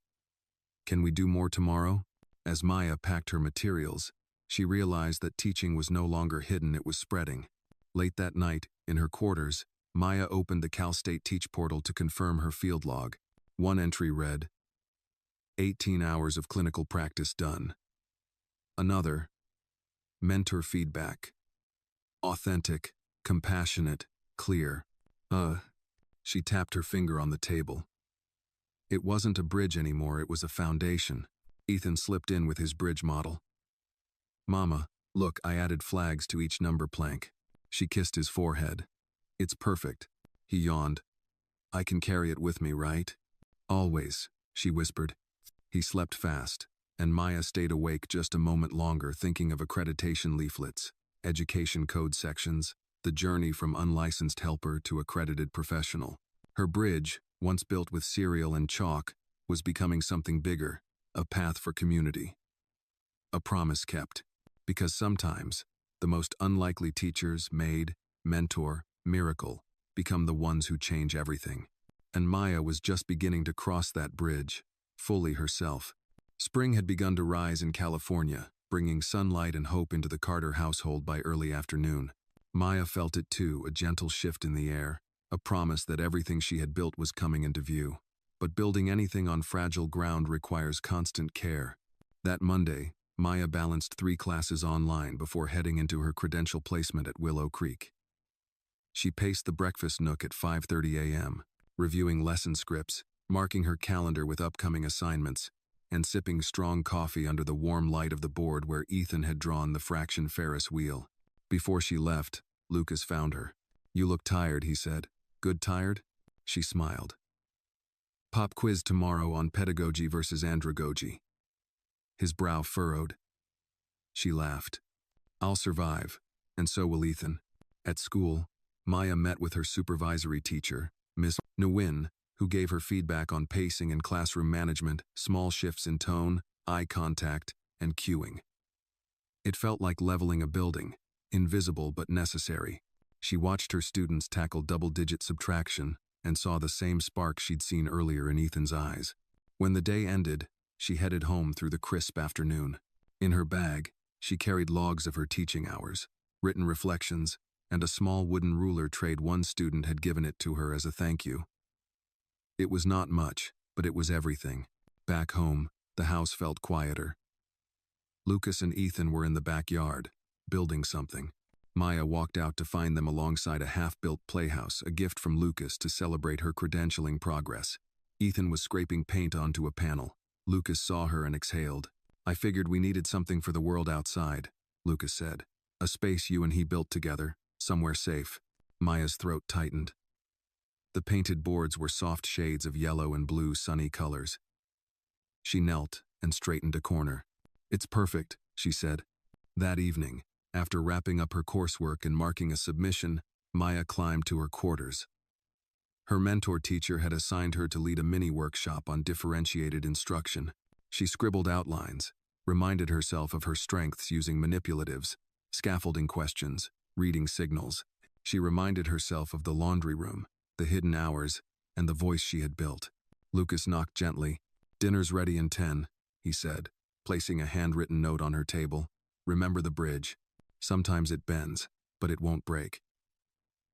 "Can we do more tomorrow?" As Maya packed her materials, she realized that teaching was no longer hidden, it was spreading. Late that night, in her quarters, Maya opened the Cal State Teach portal to confirm her field log. One entry read, 18 hours of clinical practice done. Another, mentor feedback. Authentic, compassionate, clear. She tapped her finger on the table. It wasn't a bridge anymore, it was a foundation. Ethan slipped in with his bridge model. Mama, look, I added flags to each number plank. She kissed his forehead. It's perfect. He yawned. I can carry it with me, right? Always, she whispered. He slept fast, and Maya stayed awake just a moment longer thinking of accreditation leaflets, education code sections, the journey from unlicensed helper to accredited professional. Her bridge, once built with cereal and chalk, was becoming something bigger, a path for community. A promise kept, because sometimes, the most unlikely teachers, maid, mentor, miracle, become the ones who change everything. And Maya was just beginning to cross that bridge, fully herself. Spring had begun to rise in California, bringing sunlight and hope into the Carter household by early afternoon. Maya felt it too, a gentle shift in the air, a promise that everything she had built was coming into view. But building anything on fragile ground requires constant care. That Monday, Maya balanced 3 classes online before heading into her credential placement at Willow Creek. She paced the breakfast nook at 5:30 a.m., reviewing lesson scripts, marking her calendar with upcoming assignments, and sipping strong coffee under the warm light of the board where Ethan had drawn the fraction Ferris wheel. Before she left, Lucas found her. You look tired, he said. Good tired? She smiled. Pop quiz tomorrow on pedagogy versus andragogy. His brow furrowed. She laughed. I'll survive, and so will Ethan. At school, Maya met with her supervisory teacher, Miss Nguyen, who gave her feedback on pacing and classroom management, small shifts in tone, eye contact, and cueing. It felt like leveling a building, invisible but necessary. She watched her students tackle double-digit subtraction and saw the same spark she'd seen earlier in Ethan's eyes. When the day ended, she headed home through the crisp afternoon. In her bag, she carried logs of her teaching hours, written reflections, and a small wooden ruler tray one student had given it to her as a thank you. It was not much, but it was everything. Back home, the house felt quieter. Lucas and Ethan were in the backyard, building something. Maya walked out to find them alongside a half-built playhouse, a gift from Lucas to celebrate her credentialing progress. Ethan was scraping paint onto a panel. Lucas saw her and exhaled. I figured we needed something for the world outside, Lucas said. A space you and he built together, somewhere safe. Maya's throat tightened. The painted boards were soft shades of yellow and blue sunny colors. She knelt and straightened a corner. It's perfect, she said. That evening, after wrapping up her coursework and marking a submission, Maya climbed to her quarters. Her mentor teacher had assigned her to lead a mini-workshop on differentiated instruction. She scribbled outlines, reminded herself of her strengths using manipulatives, scaffolding questions, reading signals. She reminded herself of the laundry room, the hidden hours, and the voice she had built. Lucas knocked gently. "Dinner's ready in 10, he said, placing a handwritten note on her table. "Remember the bridge. Sometimes it bends, but it won't break."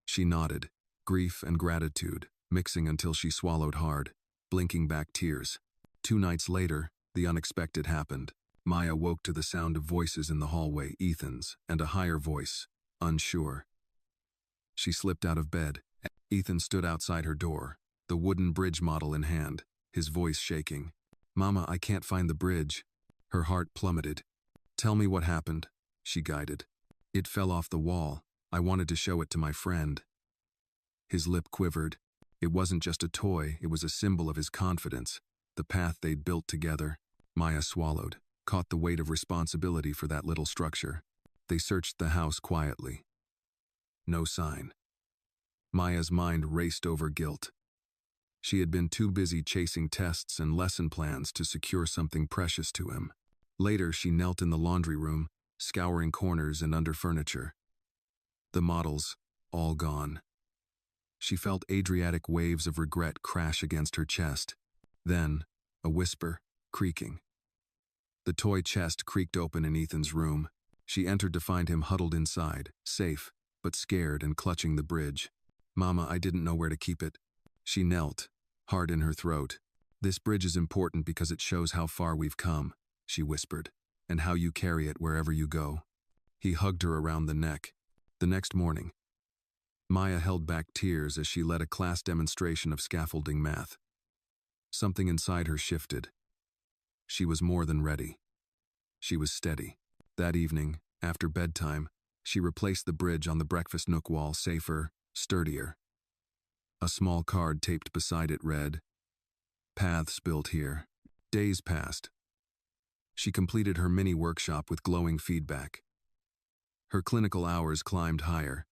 She nodded, grief and gratitude mixing until she swallowed hard, blinking back tears. 2 nights later, the unexpected happened. Maya woke to the sound of voices in the hallway, Ethan's, and a higher voice, unsure. She slipped out of bed. Ethan stood outside her door, the wooden bridge model in hand, his voice shaking. "Mama, I can't find the bridge." Her heart plummeted. "Tell me what happened," she guided. "It fell off the wall. I wanted to show it to my friend." His lip quivered. It wasn't just a toy, it was a symbol of his confidence, the path they'd built together. Maya swallowed, caught the weight of responsibility for that little structure. They searched the house quietly. No sign. Maya's mind raced over guilt. She had been too busy chasing tests and lesson plans to secure something precious to him. Later, she knelt in the laundry room, scouring corners and under furniture. The models, all gone. She felt Adriatic waves of regret crash against her chest. Then, a whisper, creaking. The toy chest creaked open in Ethan's room. She entered to find him huddled inside, safe, but scared and clutching the bridge. "Mama, I didn't know where to keep it." She knelt, heart in her throat. "This bridge is important because it shows how far we've come," she whispered, "and how you carry it wherever you go." He hugged her around the neck. The next morning, Maya held back tears as she led a class demonstration of scaffolding math. Something inside her shifted. She was more than ready. She was steady. That evening, after bedtime, she replaced the bridge on the breakfast nook wall, safer, sturdier. A small card taped beside it read, "Paths built here." Days passed. She completed her mini workshop with glowing feedback. Her clinical hours climbed higher.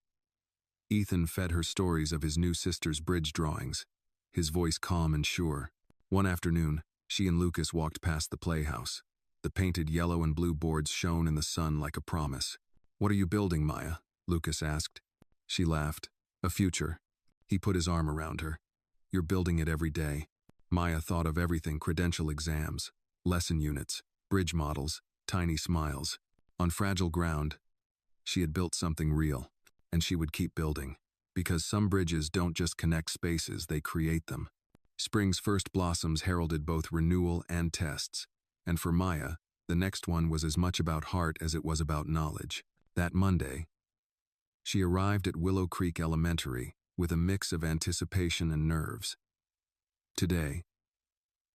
Ethan fed her stories of his new sister's bridge drawings, his voice calm and sure. One afternoon, she and Lucas walked past the playhouse. The painted yellow and blue boards shone in the sun like a promise. "What are you building, Maya?" Lucas asked. She laughed. "A future." He put his arm around her. "You're building it every day." Maya thought of everything: credential exams, lesson units, bridge models, tiny smiles. On fragile ground, she had built something real. And she would keep building, because some bridges don't just connect spaces, they create them. Spring's first blossoms heralded both renewal and tests, and for Maya, the next one was as much about heart as it was about knowledge. That Monday, she arrived at Willow Creek Elementary with a mix of anticipation and nerves. Today,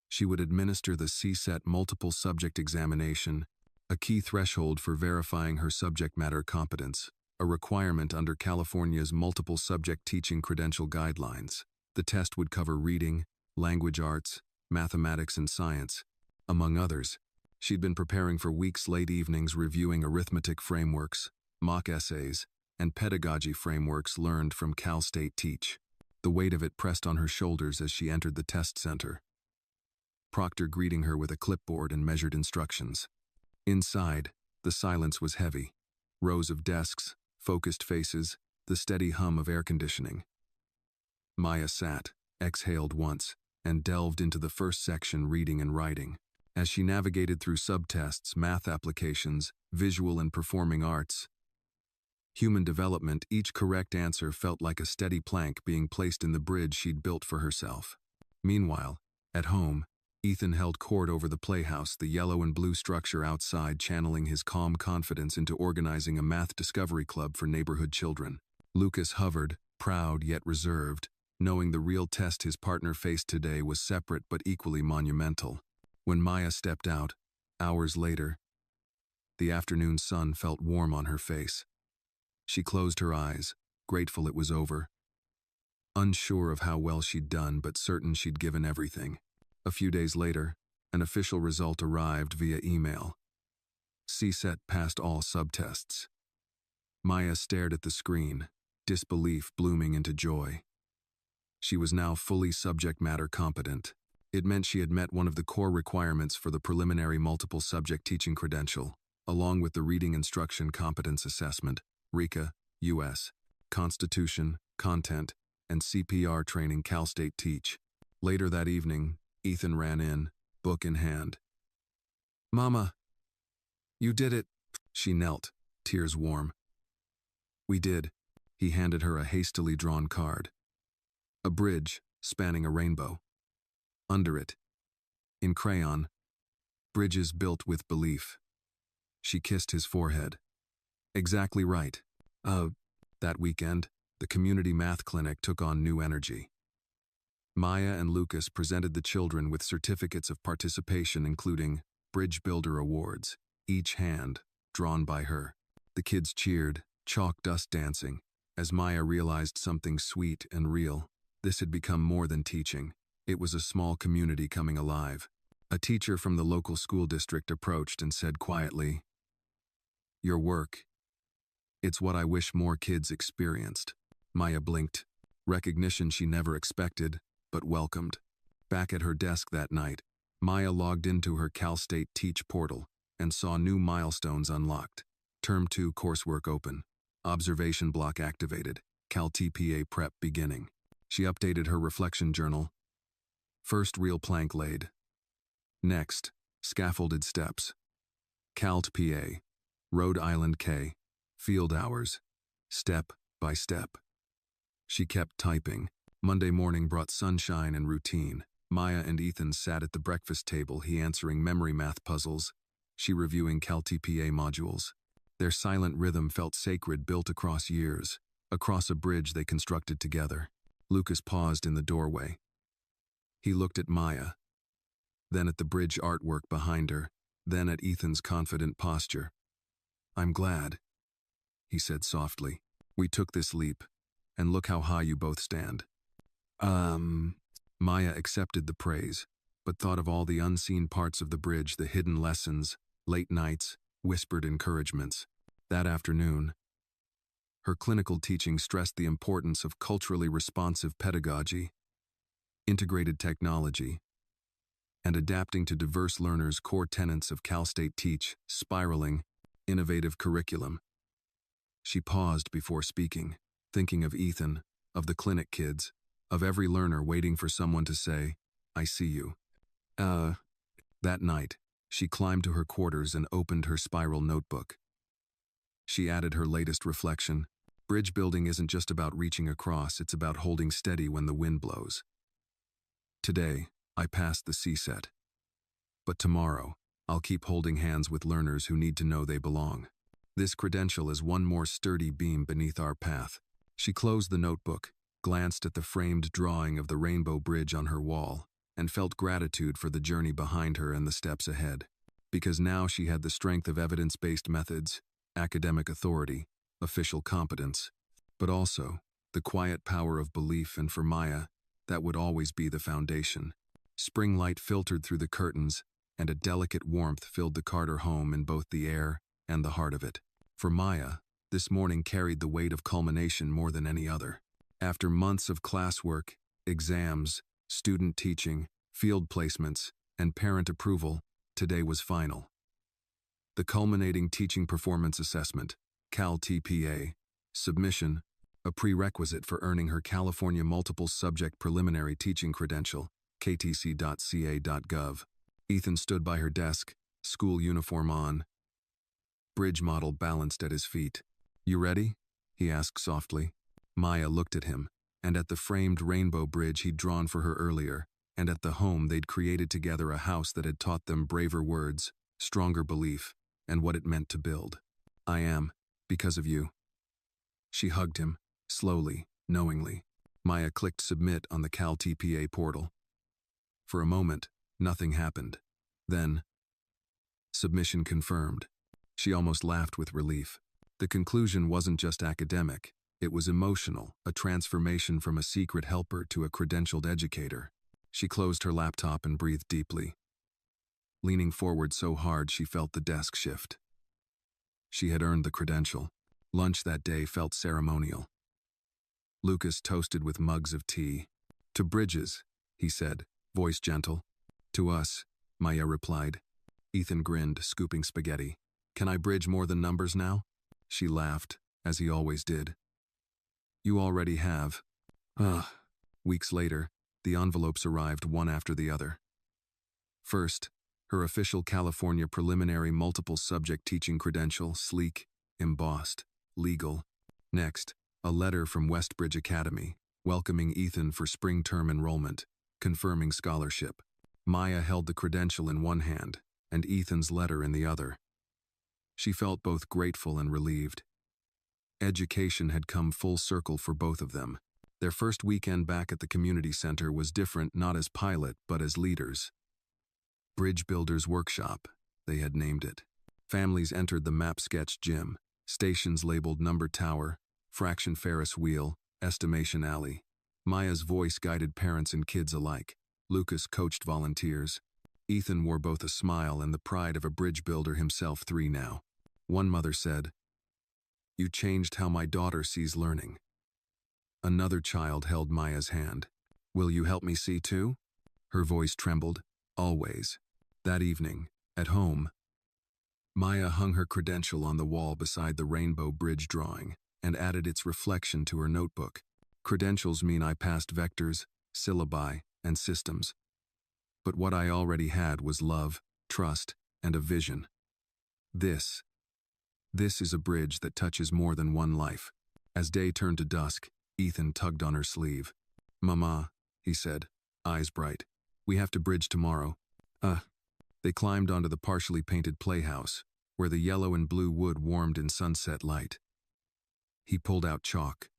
she would administer the CSET multiple subject examination, a key threshold for verifying her subject matter competence. A requirement under California's multiple subject teaching credential guidelines. The test would cover reading, language arts, mathematics, and science. Among others, she'd been preparing for weeks, late evenings reviewing arithmetic frameworks, mock essays, and pedagogy frameworks learned from Cal State Teach. The weight of it pressed on her shoulders as she entered the test center. Proctor greeting her with a clipboard and measured instructions. Inside, the silence was heavy. Rows of desks, focused faces, the steady hum of air conditioning. Maya sat, exhaled once, and delved into the first section, reading and writing. As she navigated through subtests, math applications, visual and performing arts, human development, each correct answer felt like a steady plank being placed in the bridge she'd built for herself. Meanwhile, at home, Ethan held court over the playhouse, the yellow and blue structure outside, channeling his calm confidence into organizing a math discovery club for neighborhood children. Lucas hovered, proud yet reserved, knowing the real test his partner faced today was separate but equally monumental. When Maya stepped out, hours later, the afternoon sun felt warm on her face. She closed her eyes, grateful it was over. Unsure of how well she'd done, but certain she'd given everything. A few days later, an official result arrived via email. CSET passed all subtests. Maya stared at the screen, disbelief blooming into joy. She was now fully subject matter competent. It meant she had met one of the core requirements for the preliminary multiple subject teaching credential, along with the Reading Instruction Competence Assessment, RICA, U.S., Constitution, Content, and CPR training Cal State Teach. Later that evening, Ethan ran in, book in hand. "Mama, you did it." She knelt, tears warm. "We did." He handed her a hastily drawn card. A bridge spanning a rainbow. Under it, in crayon, "Bridges built with belief." She kissed his forehead. "Exactly right." That weekend, the community math clinic took on new energy. Maya and Lucas presented the children with certificates of participation including Bridge Builder Awards, each hand drawn by her. The kids cheered, chalk dust dancing, as Maya realized something sweet and real. This had become more than teaching. It was a small community coming alive. A teacher from the local school district approached and said quietly, "Your work. It's what I wish more kids experienced." Maya blinked, recognition she never expected, but welcomed. Back at her desk that night, Maya logged into her Cal State Teach portal and saw new milestones unlocked. Term 2 coursework open. Observation block activated. Cal TPA prep beginning. She updated her reflection journal. First real plank laid. Next, scaffolded steps. Calt PA. Rhode Island K. Field hours. Step by step. She kept typing. Monday morning brought sunshine and routine. Maya and Ethan sat at the breakfast table, he answering memory math puzzles, she reviewing Cal TPA modules. Their silent rhythm felt sacred, built across years, across a bridge they constructed together. Lucas paused in the doorway. He looked at Maya, then at the bridge artwork behind her, then at Ethan's confident posture. "I'm glad," he said softly. "We took this leap, and look how high you both stand." Maya accepted the praise, but thought of all the unseen parts of the bridge, the hidden lessons, late nights, whispered encouragements. That afternoon, her clinical teaching stressed the importance of culturally responsive pedagogy, integrated technology, and adapting to diverse learners, core tenets of Cal State Teach, spiraling, innovative curriculum. She paused before speaking, thinking of Ethan, of the clinic kids, of every learner waiting for someone to say, "I see you." That night, she climbed to her quarters and opened her spiral notebook. She added her latest reflection. Bridge building isn't just about reaching across, it's about holding steady when the wind blows. Today, I passed the CSET. But tomorrow, I'll keep holding hands with learners who need to know they belong. This credential is one more sturdy beam beneath our path. She closed the notebook, glanced at the framed drawing of the rainbow bridge on her wall, and felt gratitude for the journey behind her and the steps ahead. Because now she had the strength of evidence-based methods, academic authority, official competence, but also the quiet power of belief, and for Maya, that would always be the foundation. Spring light filtered through the curtains, and a delicate warmth filled the Carter home in both the air and the heart of it. For Maya, this morning carried the weight of culmination more than any other. After months of classwork, exams, student teaching, field placements, and parent approval, today was final. The culminating teaching performance assessment, Cal TPA, submission, a prerequisite for earning her California Multiple Subject Preliminary Teaching Credential, ktc.ca.gov. Ethan stood by her desk, school uniform on, bridge model balanced at his feet. "You ready?" he asked softly. Maya looked at him, and at the framed rainbow bridge he'd drawn for her earlier, and at the home they'd created together, a house that had taught them braver words, stronger belief, and what it meant to build. "I am, because of you." She hugged him, slowly, knowingly. Maya clicked submit on the Cal TPA portal. For a moment, nothing happened. Then, submission confirmed. She almost laughed with relief. The conclusion wasn't just academic, it was emotional, a transformation from a secret helper to a credentialed educator. She closed her laptop and breathed deeply, leaning forward so hard she felt the desk shift. She had earned the credential. Lunch that day felt ceremonial. Lucas toasted with mugs of tea. "To Bridges," he said, voice gentle. To us, Maya replied. Ethan grinned, scooping spaghetti. Can I bridge more than numbers now? She laughed, as he always did. You already have. Ugh. Weeks later, the envelopes arrived one after the other. First, her official California preliminary multiple subject teaching credential, sleek, embossed, legal. Next, a letter from Westbridge Academy, welcoming Ethan for spring term enrollment, confirming scholarship. Maya held the credential in one hand, and Ethan's letter in the other. She felt both grateful and relieved. Education had come full circle for both of them. Their first weekend back at the community center was different, not as pilot, but as leaders. Bridge Builders Workshop, they had named it. Families entered the map sketch gym, stations labeled number tower, fraction Ferris wheel, estimation alley. Maya's voice guided parents and kids alike. Lucas coached volunteers. Ethan wore both a smile and the pride of a bridge builder himself, 3 now. One mother said, "You changed how my daughter sees learning." Another child held Maya's hand. "Will you help me see too?" Her voice trembled. Always. That evening, at home, Maya hung her credential on the wall beside the rainbow bridge drawing and added its reflection to her notebook. Credentials mean I passed vectors, syllabi, and systems. But what I already had was love, trust, and a vision. This is a bridge that touches more than one life. As day turned to dusk, Ethan tugged on her sleeve. "Mama," he said, eyes bright. "We have to bridge tomorrow." They climbed onto the partially painted playhouse, where the yellow and blue wood warmed in sunset light. He pulled out chalk.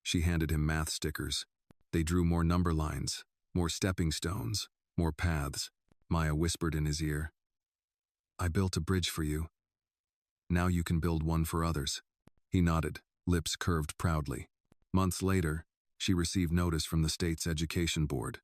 She handed him math stickers. They drew more number lines, more stepping stones, more paths. Maya whispered in his ear, "I built a bridge for you. Now you can build one for others." He nodded, lips curved proudly. Months later, she received notice from the state's education board.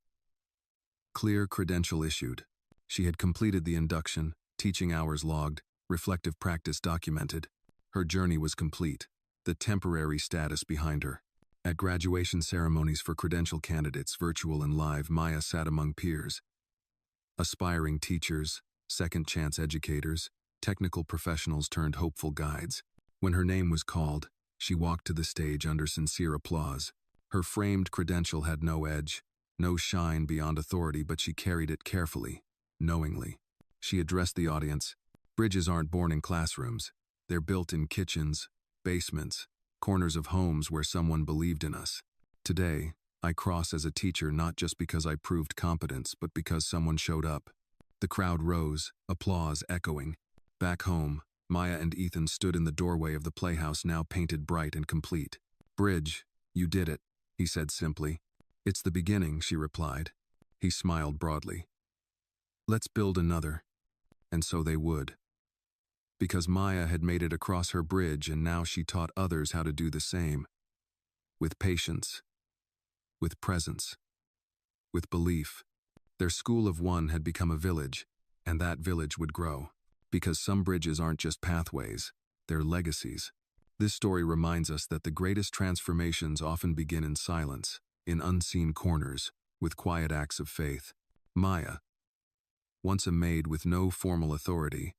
Clear credential issued. She had completed the induction, teaching hours logged, reflective practice documented. Her journey was complete, the temporary status behind her. At graduation ceremonies for credential candidates, virtual and live, Maya sat among peers. Aspiring teachers, second-chance educators, technical professionals turned hopeful guides. When her name was called, she walked to the stage under sincere applause. Her framed credential had no edge, no shine beyond authority, but she carried it carefully, knowingly. She addressed the audience. Bridges aren't born in classrooms. They're built in kitchens, basements, corners of homes where someone believed in us. Today, I cross as a teacher not just because I proved competence, but because someone showed up. The crowd rose, applause echoing. Back home, Maya and Ethan stood in the doorway of the playhouse, now painted bright and complete. "Bridge, you did it," he said simply. "It's the beginning," she replied. He smiled broadly. "Let's build another." And so they would. Because Maya had made it across her bridge, and now she taught others how to do the same. With patience. With presence. With belief. Their school of one had become a village, and that village would grow. Because some bridges aren't just pathways, they're legacies. This story reminds us that the greatest transformations often begin in silence, in unseen corners, with quiet acts of faith. Maya, once a maid with no formal authority,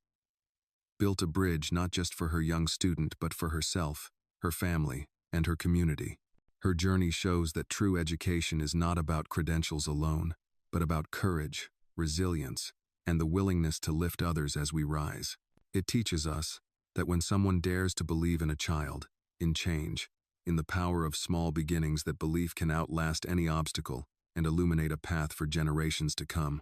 built a bridge not just for her young student but for herself, her family, and her community. Her journey shows that true education is not about credentials alone, but about courage, resilience, and the willingness to lift others as we rise. It teaches us that when someone dares to believe in a child, in change, in the power of small beginnings, that belief can outlast any obstacle and illuminate a path for generations to come.